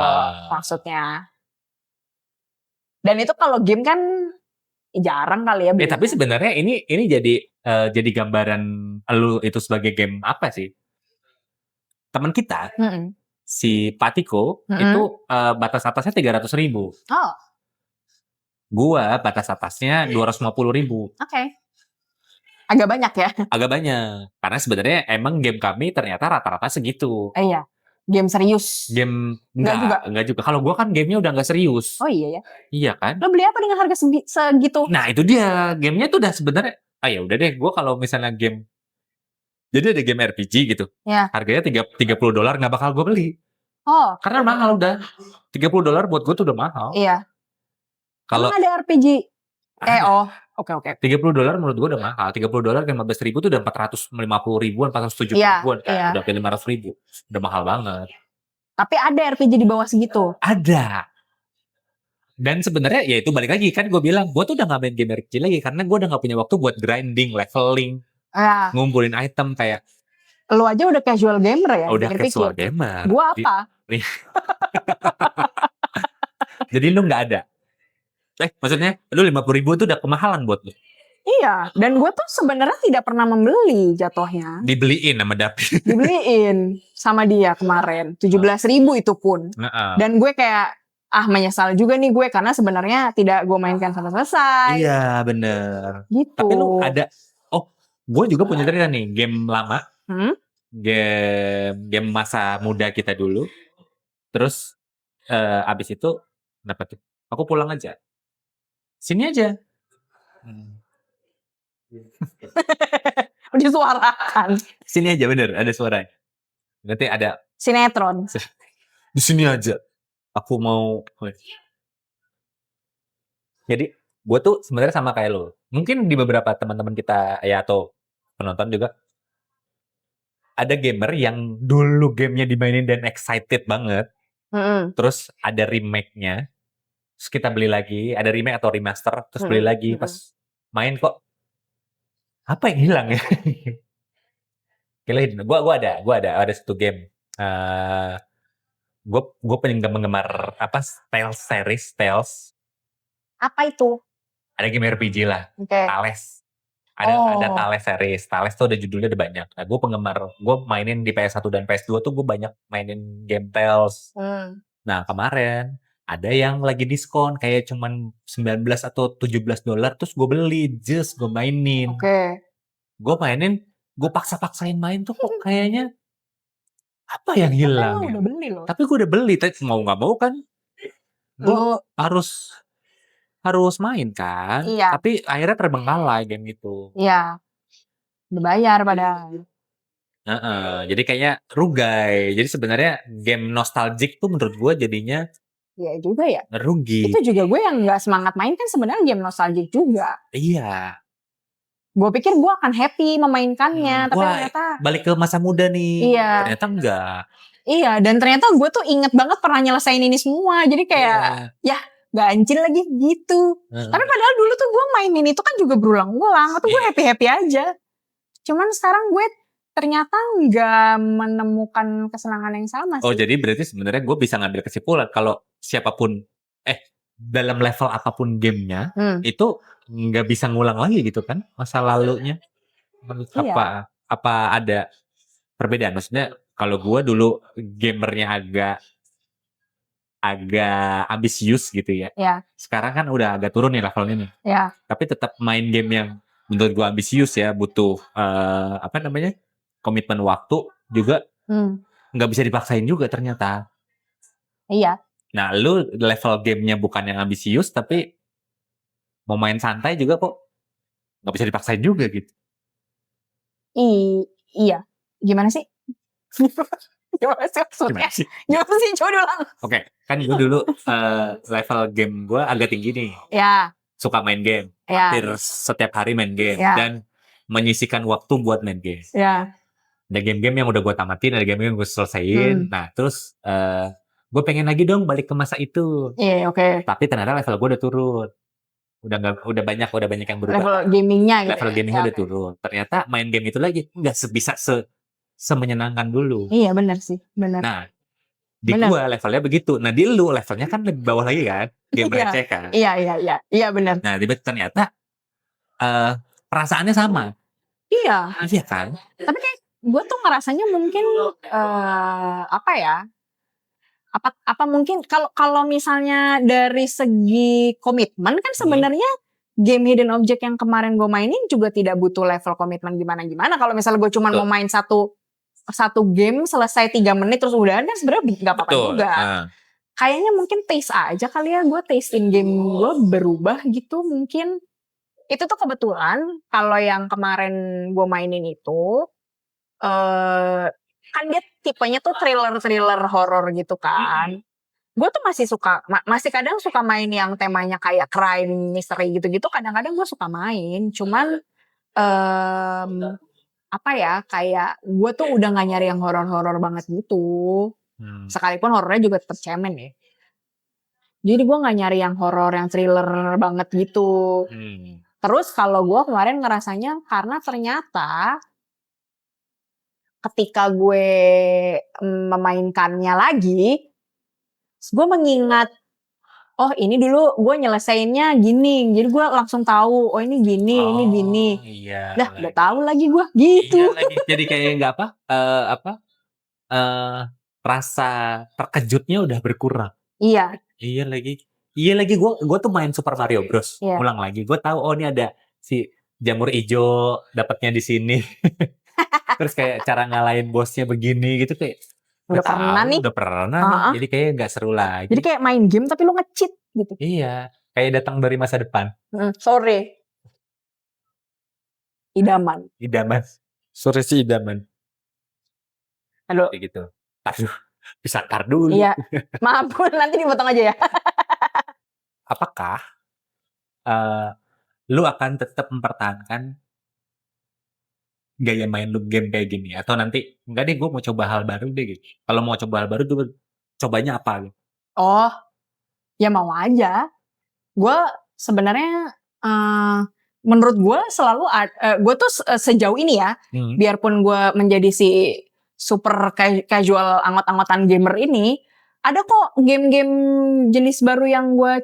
maksudnya. Dan itu kalau game kan jarang kali ya. Tapi sebenarnya ini jadi gambaran lu itu sebagai game apa sih? Teman kita, si Patiko itu batas atasnya 300.000. Oh. Gua batas atasnya 250.000. Oke. Agak banyak ya? Agak banyak. Karena sebenarnya emang game kami ternyata rata-rata segitu. Iya. Game serius. Game enggak juga. Kalau gua kan gamenya udah enggak serius. Oh iya ya. Iya kan? Lo beli apa dengan harga segitu? Nah, itu dia. Gamenya tuh udah sebenarnya ya udah deh, gua kalau misalnya game jadi ada game RPG gitu. Ya. Harganya $30 nggak bakal gue beli. Oh. Karena mahal udah. $30 buat gue tuh udah mahal. Iya. Kalau ada RPG. Oke. $30 menurut gue udah mahal. $30 kan 15.000 tuh udah 450.000-an, 470.000-an kan. Iya. Udah 500.000. Udah mahal banget. Tapi ada RPG di bawah segitu? Ada. Dan sebenarnya ya itu balik lagi kan gue bilang, gue tuh udah gak main game RPG lagi karena gue udah gak punya waktu buat grinding, leveling, ngumpulin item kayak. Lu aja udah casual gamer ya? Udah casual gamer. Gue apa? Jadi lu gak ada? Maksudnya lu 50.000 itu udah kemahalan buat lu? Iya, dan gue tuh sebenarnya tidak pernah membeli jatuhnya. Dibeliin sama Dapi. Dibeliin sama dia kemarin, 17.000 itu pun. Dan gue kayak menyesal juga nih gue karena sebenarnya tidak gue mainkan sampai selesai. Iya bener. Gitu. Tapi lu ada, gue juga punya cerita nih game lama, game masa muda kita dulu. Terus abis itu dapat tuh, aku pulang aja. Sini aja. Disuarakan. Sini aja bener, ada suara. Nanti ada sinetron. Di sini aja. Aku mau. Jadi gue tuh sebenarnya sama kayak lo. Mungkin di beberapa teman-teman kita ya atau penonton juga ada gamer yang dulu gamenya dimainin dan excited banget. Terus ada remake-nya. Terus kita beli lagi, ada remake atau remaster, terus beli lagi, pas main kok apa yang hilang ya? Gue ada satu game. Gue penggemar apa? Tales. Apa itu? Ada game RPG lah. Tales. Ada Tales series. Tales tuh ada judulnya ada banyak. Nah, gue mainin di PS1 dan PS2 tuh gue banyak mainin game Tales. Nah, kemarin ada yang lagi diskon kayak cuman $19 atau $17 terus gue beli, just gue mainin. Gue mainin, gue paksa-paksain main tuh kok kayaknya apa yang hilang ya? Udah beli loh. Tapi gue udah beli, tapi mau nggak mau kan, gue harus main kan. Iya. Tapi akhirnya terbengkalai game itu. Iya. Udah bayar padahal. Jadi kayaknya rugai. Jadi sebenarnya game nostalgic tuh menurut gue jadinya. Iya juga ya. Rugi. Itu juga gue yang nggak semangat main kan sebenarnya game nostalgic juga. Iya. gue pikir gue akan happy memainkannya, tapi Wah, ternyata balik ke masa muda nih. Iya. Ternyata enggak. Iya, dan ternyata gue tuh inget banget pernah nyelesain ini semua. Jadi kayak Iya. ganjil lagi gitu. Tapi padahal dulu tuh gue mainin itu kan juga berulang-ulang, tapi gue happy-happy aja. Cuman sekarang gue ternyata nggak menemukan kesenangan yang sama sih. Oh, jadi berarti sebenarnya gue bisa ngambil kesimpulan kalau siapapun dalam level apapun gamenya itu nggak bisa ngulang lagi gitu kan masa lalunya. Iya. Apa ada perbedaan? Maksudnya kalau gue dulu gamernya agak ambisius gitu ya. Iya. Sekarang kan udah agak turun nih levelnya nih. Iya. Tapi tetap main game yang menurut gue ambisius ya, butuh komitmen waktu juga nggak bisa dipaksain juga ternyata. Iya. Nah, lu level gamenya bukan yang ambisius tapi mau main santai juga kok nggak bisa dipaksain juga gitu. Iya. Gimana sih? Gimana sih maksudnya? Gimana sih? Coba ulang. Oke, kan gue dulu level game gue agak tinggi nih. Ya. Suka main game. Hampir setiap hari main game. Dan menyisikan waktu buat main game. Ya. Ada game-game yang udah gue tamatin, ada game-game yang gue selesaiin. Nah, terus gue pengen lagi dong balik ke masa itu. Iya, oke. Tapi ternyata level gue udah turun. Udah banyak yang berubah. Level gamingnya gitu. Level gamingnya udah turun. Ternyata main game itu lagi nggak bisa semenyenangkan dulu. Iya, benar sih, benar. Nah, di gue levelnya begitu. Nah, di lu levelnya kan lebih bawah lagi kan? Game receh kan? Iya, benar. Nah, ternyata perasaannya sama. Iya. Iya kan? Tapi kayak gue tuh ngerasanya mungkin apa mungkin kalau misalnya dari segi komitmen kan sebenarnya game Hidden Object yang kemarin gue mainin juga tidak butuh level komitmen gimana. Kalau misalnya gue cuma mau main satu game selesai 3 menit terus udah kan sebenarnya nggak apa-apa juga. Kayaknya mungkin taste aja kali ya, gue tasting game gue berubah gitu mungkin. Itu tuh kebetulan kalau yang kemarin gue mainin itu kan dia tipenya tuh thriller horor gitu kan. Gue tuh masih kadang suka main yang temanya kayak crime, mystery gitu-gitu. Kadang-kadang gue suka main. Cuman kayak gue tuh udah gak nyari yang horor-horor banget gitu. Sekalipun horornya juga tetap cemen ya. Jadi gue gak nyari yang horor, yang thriller banget gitu. Terus kalau gue kemarin ngerasanya karena ternyata ketika gue memainkannya lagi, gue mengingat, oh ini dulu gue nyelesainnya gini, jadi gue langsung tahu, oh ini gini, ini gini. Iya. Dah, udah tahu lagi gue gitu. Iya lagi. Jadi kayak nggak rasa terkejutnya udah berkurang. Iya. Iya lagi gue tuh main Super Mario Bros. Ulang lagi. Gue tahu ini ada si jamur hijau dapatnya di sini. Terus kayak cara ngalahin bosnya begini gitu kayak udah pernah nih. Jadi kayak nggak seru lagi. Jadi kayak main game tapi lo nge-cheat gitu. Iya, kayak datang dari masa depan. Sore. Idaman. Sore si idaman. Halo. Kayak gitu. Aduh, bisa tar dulu. Iya. Maaf, nanti dipotong aja ya. Apakah lu akan tetap mempertahankan gaya main lu game kayak gini? Atau nanti, enggak deh gue mau coba hal baru deh gitu. Kalau mau coba hal baru tuh cobanya apa gitu? Oh, ya mau aja. Gue sebenarnya menurut gue selalu gue tuh sejauh ini ya, biarpun gue menjadi si super casual anggot-anggotan gamer ini, ada kok game-game jenis baru yang gue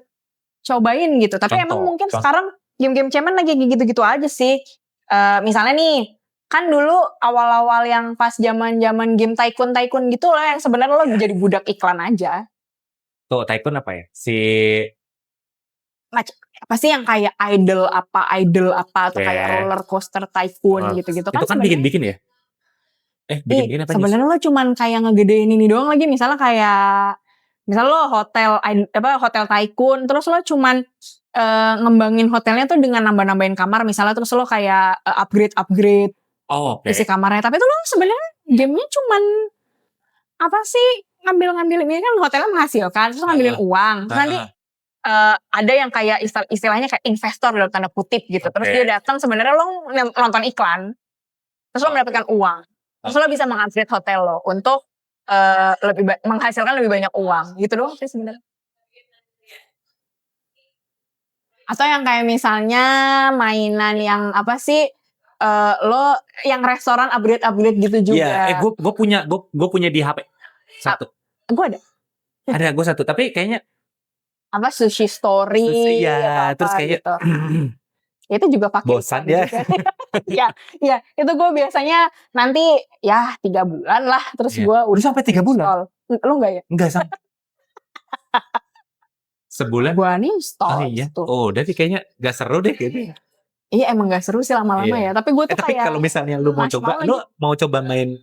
cobain gitu. Tapi emang mungkin sekarang game-game cemen lagi gitu-gitu aja sih. Misalnya nih, kan dulu awal-awal yang pas zaman-zaman game tycoon gitu lah yang sebenarnya lo jadi budak iklan aja. Tuh tycoon apa ya? Apa sih yang kayak idol apa atau kayak roller coaster tycoon gitu-gitu kan. Itu kan bikin-bikin ya? Bikin-bikin apa sih? Sebenarnya lo cuman kayak ngegedein ini doang lagi, misalnya kayak lo hotel tycoon, terus lo cuman ngembangin hotelnya tuh dengan nambah-nambahin kamar misalnya, terus lo kayak upgrade isi kamarnya. Tapi tuh lo sebenarnya gamenya cuman apa sih, ngambil ini kan hotelnya menghasilkan, terus ngambilin uang, terus nanti ada yang kayak istilahnya kayak investor dalam tanda kutip gitu. Terus Oke. dia datang, sebenarnya lo nonton iklan, terus lo mendapatkan uang, terus lo bisa mengupgrade hotel lo untuk menghasilkan lebih banyak uang gitu doang sih sebenarnya. Atau yang kayak misalnya mainan yang apa sih, lo yang restoran upgrade gitu juga. Iya, gue punya di HP satu. Gue ada Ada gue satu, tapi kayaknya apa sushi story ya, atau terus apa kayaknya gitu. Itu juga pakai bosan iklan ya. juga. ya itu gue biasanya nanti ya 3 bulan lah, terus Iya. gue Udah sampai 3 bulan? install. Lu enggak ya? Enggak sampai. Sebulan? Gue nih install. Oh iya. Tuh. Oh, udah kayaknya gak seru deh kayaknya. Iya emang gak seru sih lama-lama Iya. ya. Tapi gue tuh Tapi kayak kalau misalnya lu mau coba, lu mau coba main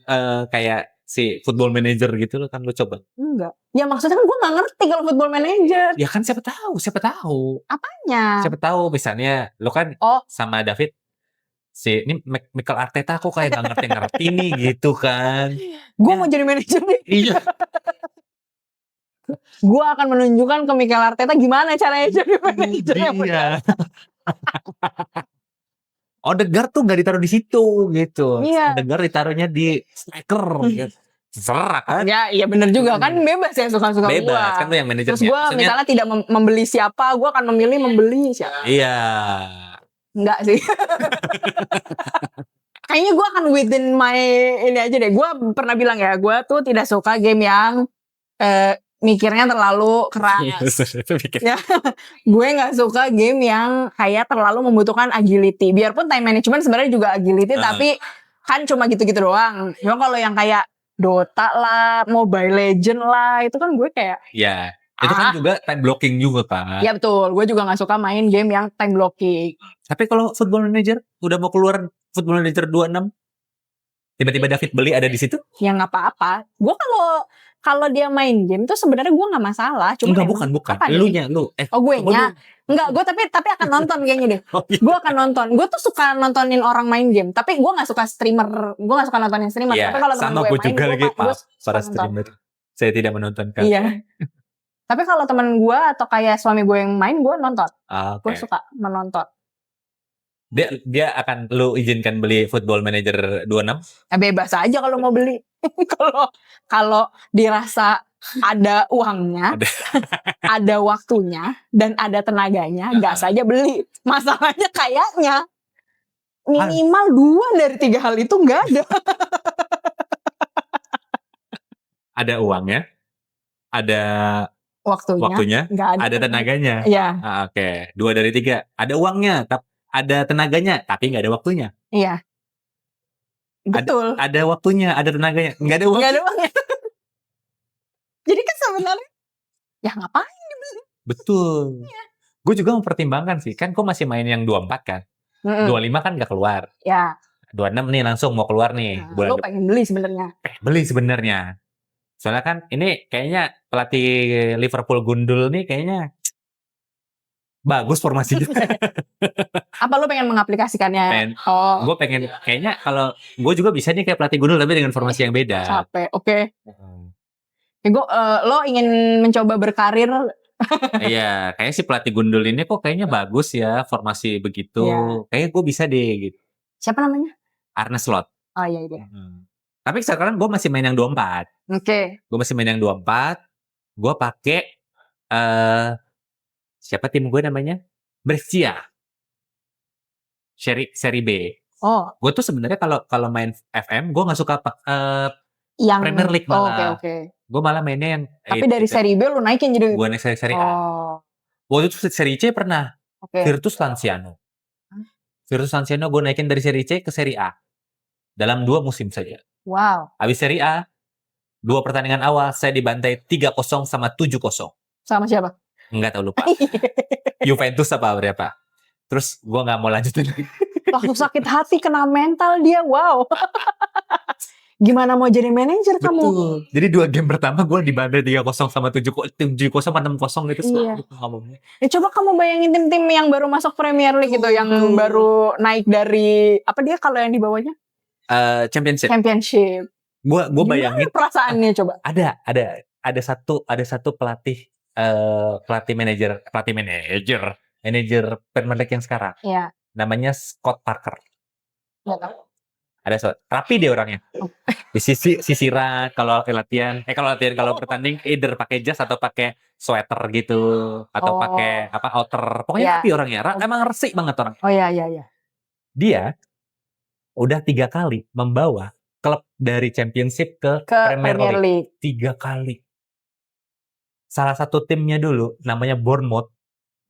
kayak si Football Manager gitu lo kan lu coba. Enggak. Ya maksudnya kan gue gak ngerti kalau Football Manager. Ya kan siapa tahu. Apanya? Siapa tahu misalnya lu kan sama David ini Mikel Arteta kok kayak gak ngerti nih gitu kan. Gue mau jadi manajer nih. Iya. Gue akan menunjukkan ke Mikel Arteta gimana caranya jadi manajer. Iya. Odegaard tuh gak ditaruh di situ gitu. Iya. Odegaard ditaruhnya di striker gitu. Terserah kan? Ya, iya bener juga kan, bebas ya suka-suka gue. Bebas kan tuh yang manajernya. Terus gue misalnya tidak membeli siapa, gue akan memilih membeli siapa. Iya. Enggak sih. Kayaknya gue akan within my ini aja deh. Gue pernah bilang ya, gue tuh tidak suka game yang mikirnya terlalu keras. Ya, gue nggak suka game yang kayak terlalu membutuhkan agility. Biarpun time management sebenarnya juga agility, tapi kan cuma gitu-gitu doang. Cuma kalau yang kayak Dota lah, Mobile Legend lah, itu kan gue kayak ya, itu kan juga time blocking juga kan. Ya betul, gue juga gak suka main game yang time blocking. Tapi kalau Football Manager udah mau keluar Football Manager 26, tiba-tiba David beli ada di situ? Ya nggak apa-apa. Gue kalau dia main game tuh sebenarnya gue nggak masalah. Cuma bukan. Lu. Gue nya. Enggak, gue tapi akan nonton kayaknya deh. Gue akan nonton. Gue tuh suka nontonin orang main game. Tapi gue nggak suka streamer. Gue nggak suka nontonin streamer. Tapi kalau teman gue main, juga lagi para nonton. streamer. Saya tidak menonton kan. Iya. Tapi kalau teman gue atau kayak suami gue yang main, gue nonton. Okay. Gue suka menonton. Dia akan lu izinkan beli Football Manager 26? Bebas aja kalau mau beli. kalau dirasa ada uangnya, ada waktunya, dan ada tenaganya, gas aja beli. Masalahnya kayaknya minimal 2 dari 3 hal itu nggak ada. Ada uangnya, ada waktunya, nggak ada tenaganya. Iya. Oke. 2 dari 3. Ada uangnya, ada tenaganya, tapi nggak ada waktunya. Iya. Betul. Ada waktunya, ada tenaganya, nggak ada uangnya. Nggak ada uangnya. Jadi kan sebenarnya, ya ngapain dibeli? Betul. Iya. Gue juga mempertimbangkan sih, kan gue masih main yang 24 kan. 25 kan nggak keluar. Ya. 26 nih langsung mau keluar nih. Lo pengen beli sebenarnya. Beli sebenarnya. Soalnya kan ini kayaknya pelatih Liverpool gundul nih kayaknya bagus formasinya. Apa lo pengen mengaplikasikannya? Gue pengen kayaknya kalau gue juga bisa nih kayak pelatih gundul tapi dengan formasi yang beda. Capek, oke. Lo ingin mencoba berkarir? Iya, kayaknya si pelatih gundul ini kok kayaknya bagus ya formasi begitu. Kayaknya gue bisa deh gitu. Siapa namanya? Arne Slot. Oh iya. Tapi sekarang gue masih main yang 24. Oke. Gue masih main yang 24. Gue pakai siapa tim gue namanya? Brescia. Seri B. Gue tuh sebenarnya kalau main FM gue nggak suka yang Premier League malah. Oke. Gue malah mainnya yang. Tapi dari seri B lu naikin jadi. Gue naik seri A. Waktu itu seri C pernah. Virtus Lanciano. Virtus Lanciano gue naikin dari seri C ke seri A. Dalam 2 musim saja. Wow. Habis seri A, 2 pertandingan awal saya dibantai 3-0 sama 7-0. Sama siapa? Enggak tahu, lupa. Juventus apa berapa. Terus gue gak mau lanjutin lagi. Langsung sakit hati, kena mental dia. Wow. Gimana mau jadi manajer kamu? Betul. Jadi 2 game pertama gue dibantai 3-0 sama 7-0 sama 6-0 gitu. Iya. Ya coba kamu bayangin tim-tim yang baru masuk Premier League gitu, yang baru naik dari apa dia kalau yang di bawahnya? Championship. Gue bayangin perasaannya coba. Ada satu pelatih pelatih manajer Premier League yang sekarang. Iya. Namanya Scott Parker. Nggak tahu. Ada rapi dia orangnya. Di sisiran kalau latihan kalau bertanding either pakai jas atau pakai sweater gitu atau pakai outer. Pokoknya Iya. rapi orangnya. Emang resik banget orang. Oh iya. Dia udah 3 kali membawa klub dari Championship ke Premier League. 3 kali. Salah satu timnya dulu namanya Bournemouth.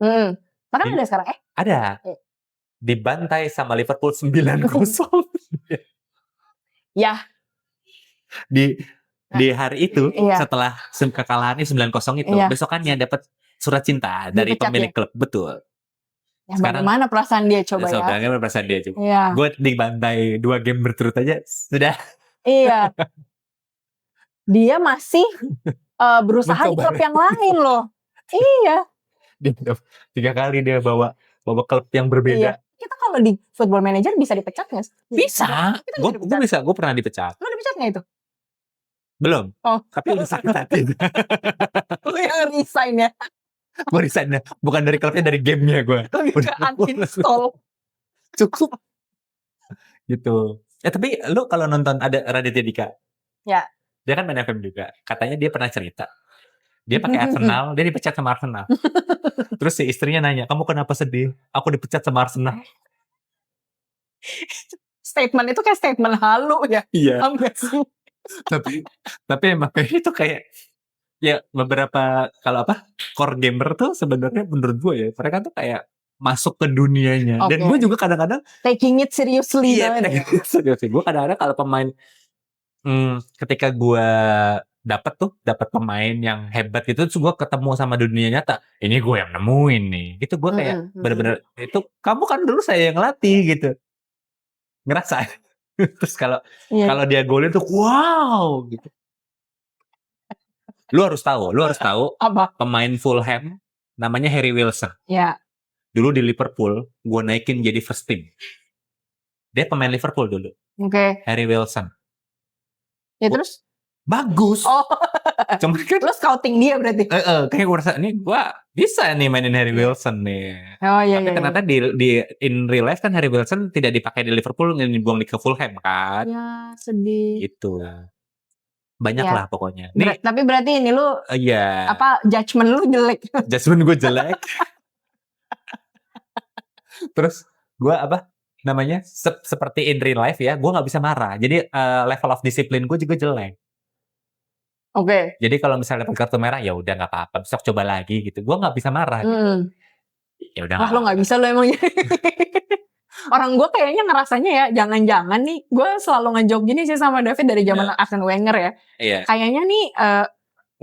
Mana ada sekarang? Ada. Dibantai sama Liverpool 9-0. Ya. Di hari itu setelah kekalahannya 9-0 itu, besokannya dapat surat cinta dari pemilik klub. Betul. Ya, bagaimana perasaan dia coba ya? Bagaimana perasaan dia coba? Iya. Gue dibantai 2 game berturut aja sudah. Iya. Dia masih berusaha di klub yang lain loh. Iya. 3 kali dia bawa klub yang berbeda. Iya. Kita kalau di Football Manager bisa dipecat nggak? Bisa. Gue bisa. Gue pernah dipecat. Lo dipecat nggak itu? Belum. Tapi udah sakit hati. Lo yang resign ya? Gue resign. Bukan dari klubnya, dari gamenya gue. Udah uninstall. Cukup. Gitu. Tapi lu kalau nonton ada Raditya Dika. Ya. Dia kan main FM juga. Katanya dia pernah cerita. Dia pakai Arsenal, dia dipecat sama Arsenal. Terus si istrinya nanya, kamu kenapa sedih? Aku dipecat sama Arsenal. Statement itu kayak statement halu ya. Iya. Tapi emang itu kayak ya beberapa core gamer tuh sebenarnya menurut gue ya, mereka tuh kayak masuk ke dunianya. Dan gue juga kadang-kadang taking it seriously. Iya, serius. Gue kadang-kadang kalau pemain ketika gue dapat pemain yang hebat gitu, terus gue ketemu sama dunia nyata, ini gue yang nemuin nih. Gitu gue kayak bener-bener itu kamu kan dulu saya yang latih gitu. Ngerasa. Terus kalau dia golin tuh wow gitu. Lu harus tahu apa? Pemain Fulham namanya Harry Wilson. Ya. Dulu di Liverpool, gue naikin jadi first team. Dia pemain Liverpool dulu. Oke. Harry Wilson. Ya terus? Bagus. Cuma kan lu scouting dia berarti? Kayak gue rasa nih gue bisa nih mainin Harry Wilson nih. Tapi ternyata di in real life kan Harry Wilson tidak dipakai di Liverpool, dibuang ke Fulham kan. Ya sedih. Gitu. Banyak lah pokoknya. Tapi berarti ini lu judgement lu jelek. Judgement gue jelek. Terus gue seperti in real life ya, gue nggak bisa marah. Jadi level of disiplin gue juga jelek. Oke. Jadi kalau misalnya dapat kartu merah ya udah nggak apa-apa, besok coba lagi gitu. Gue nggak bisa marah. Gitu. Ya udah. Wah lo nggak bisa lo emangnya. Orang gue kayaknya ngerasanya ya, jangan-jangan nih, gue selalu ngejok gini sih sama David dari zaman Arsene Wenger ya. Iya. Kayaknya nih,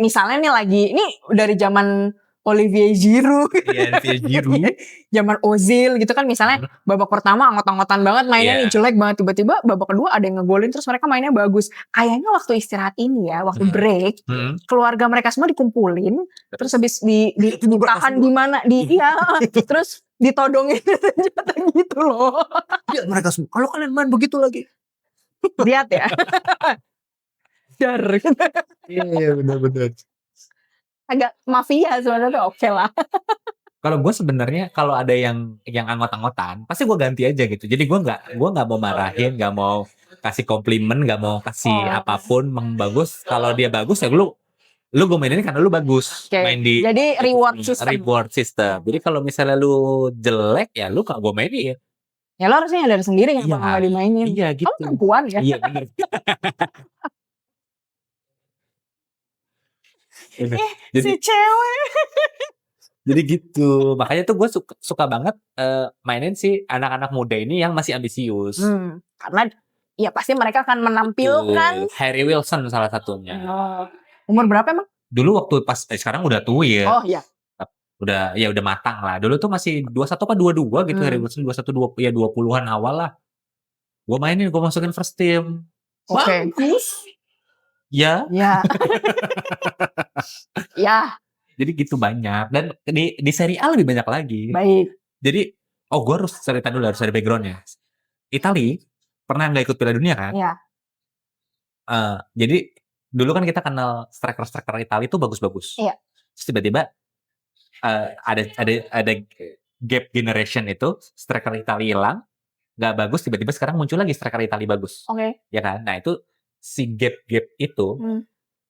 misalnya nih lagi, ini dari zaman Olivier Giroud. Iya, Olivier Giroud. Zaman Ozil gitu kan, misalnya babak pertama anggot-anggotan banget mainnya nih, jelek banget, tiba-tiba babak kedua ada yang ngegolin terus mereka mainnya bagus. Kayaknya waktu istirahat ini ya, waktu break, keluarga mereka semua dikumpulin, terus habis ditahan di mana, terus ditodongin senjata gitu loh. Lihat mereka semua, kalau kalian main begitu lagi. Lihat ya. Dar. Iya, benar-benar. Agak mafia sebenarnya oke lah. Kalau gue sebenarnya kalau ada yang anggot-anggotan, pasti gue ganti aja gitu. Jadi gue nggak mau marahin, nggak mau kasih komplimen, nggak mau kasih apapun bagus. Kalau dia bagus ya lu gue mainin karena lu bagus. Main di jadi reward system. Jadi kalau misalnya lu jelek ya lu gak gue mainin. Ya lo harusnya nyadar sendiri kan kalau nggak dimainin. Iya gitu. Kamu perempuan ya. Iya benar. Jadi, si cewek. Jadi gitu. Makanya tuh gue suka banget mainin si anak-anak muda ini yang masih ambisius. Karena ya pasti mereka akan menampilkan Harry Wilson salah satunya. Umur berapa emang? Dulu waktu pas sekarang udah tua ya. Oh iya. Udah matang lah. Dulu tuh masih 21 apa 22 gitu Harry Wilson, 20-an awal lah. Gue mainin, gue masukin first team. Bagus. Ya. Ya. Jadi gitu banyak. Dan di Serie A lebih banyak lagi. Baik. Jadi, gue harus cerita dulu, harus ada backgroundnya. Itali pernah nggak ikut Piala Dunia kan? Iya. Jadi dulu kan kita kenal striker Itali itu bagus-bagus. Iya. Terus tiba-tiba ada gap generation itu, striker Italia hilang, nggak bagus, tiba-tiba sekarang muncul lagi striker Italia bagus. Oke. Ya kan? Nah itu si gap itu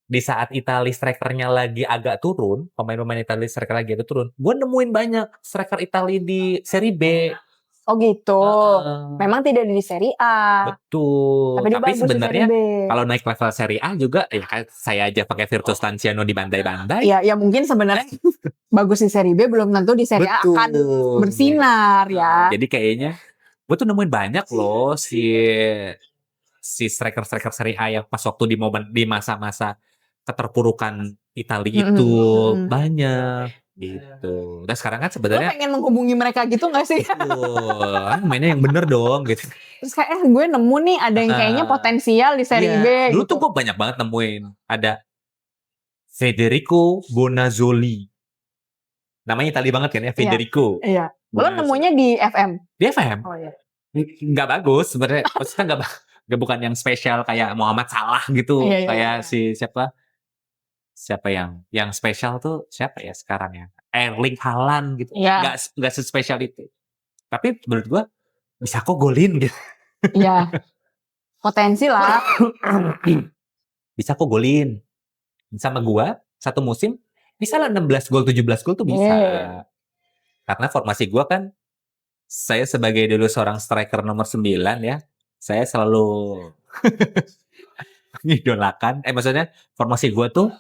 di saat Italia strikernya lagi agak turun, pemain-pemain Italia striker lagi agak turun, gue nemuin banyak striker Italia di Serie B. Oh gitu. Memang tidak di Serie A. Betul. Tapi Tapi sebenarnya di Serie B. kalau naik level Serie A juga ya kayak saya aja pakai Virtus Lanciano di bandai-bandai. Ya mungkin sebenarnya bagus di Serie B belum tentu di Serie A akan bersinar ya. Jadi kayaknya gue tuh nemuin banyak loh si striker-striker Serie A yang pas waktu di masa-masa keterpurukan Italia itu banyak gitu. Dan sekarang kan Lo sebenarnya pengen menghubungi mereka gitu gak sih? mainnya yang bener dong gitu. Terus kayak gue nemu nih ada yang kayaknya potensial di Serie B. Dulu gitu. tuh gue banyak banget nemuin. Ada Federico Bonazzoli. Namanya Italia banget kan ya, Federico. Iya. Lo nemunya di FM? Di FM. Oh iya. Nggak bagus sebenarnya. Maksudnya nggak bukan yang spesial kayak Muhammad Salah gitu. Kayak si siapa yang spesial tuh siapa ya sekarang ya? Erling Haaland gitu. Nggak sespesial itu. Tapi menurut gue bisa kok golin gitu. Iya. Potensi lah. Bisa kok golin. Sama gua satu musim bisa lah 16 gol 17 gol tuh bisa. Karena formasi gua kan saya sebagai dulu seorang striker nomor 9 ya. Saya selalu mengidolakan maksudnya formasi gua tuh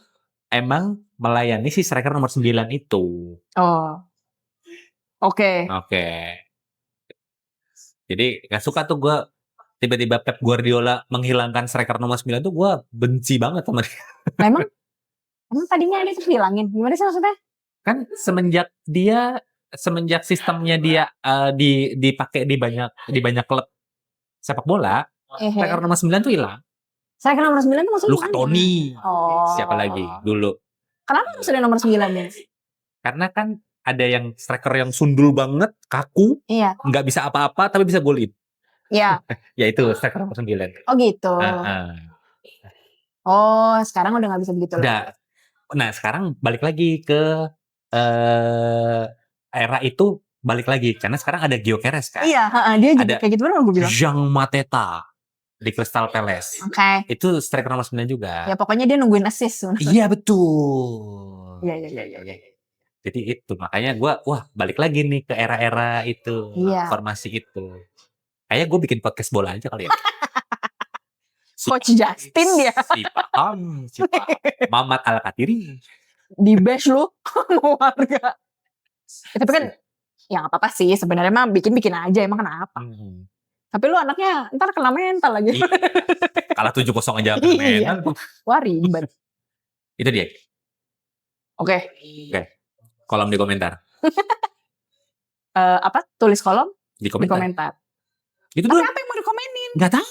emang melayani si striker nomor 9 itu. Oh. Oke. Jadi gak suka tuh gua tiba-tiba Pep Guardiola menghilangkan striker nomor 9 tuh gua benci banget sama dia. Emang tadinya ada hilangin. Gimana sih maksudnya? Kan semenjak sistemnya dia dipakai di banyak klub sepak bola, striker nomor 9 tuh hilang. Striker nomor 9 tuh maksudnya Luca Toni. Siapa lagi dulu? Kenapa harus ada nomor 9 ya? Karena kan ada yang striker yang sundul banget, kaku, nggak bisa apa-apa tapi bisa golin. Iya. Ya itu striker nomor 9. Oh gitu. Oh, sekarang udah nggak bisa begitu lagi. Nah, sekarang balik lagi ke era itu balik lagi karena sekarang ada Gyökeres kan. Iya, dia juga kayak gitu baru gue bilang. Jean Mateta di Crystal Palace. Oke. Itu striker nomor 9 juga. Ya pokoknya dia nungguin assist. Iya betul. Iya. Jadi itu makanya gue balik lagi nih ke era-era itu, formasi itu. Kayaknya gue bikin podcast bola aja kali ya. Coach Justin dia. Si paham. Mamat Al-Katiri. Di bash lu sama warga. Tapi kan ya gak apa-apa sih sebenarnya mah bikin aja emang kenapa. Tapi lu anaknya ntar kena mental lagi. Kalah 7-0 aja kena mental. Wah ribet. Itu dia. Oke. Kolom di komentar. Tulis kolom di komentar. Itu dulu. Tapi apa yang mau dikomenin? Gak tahu.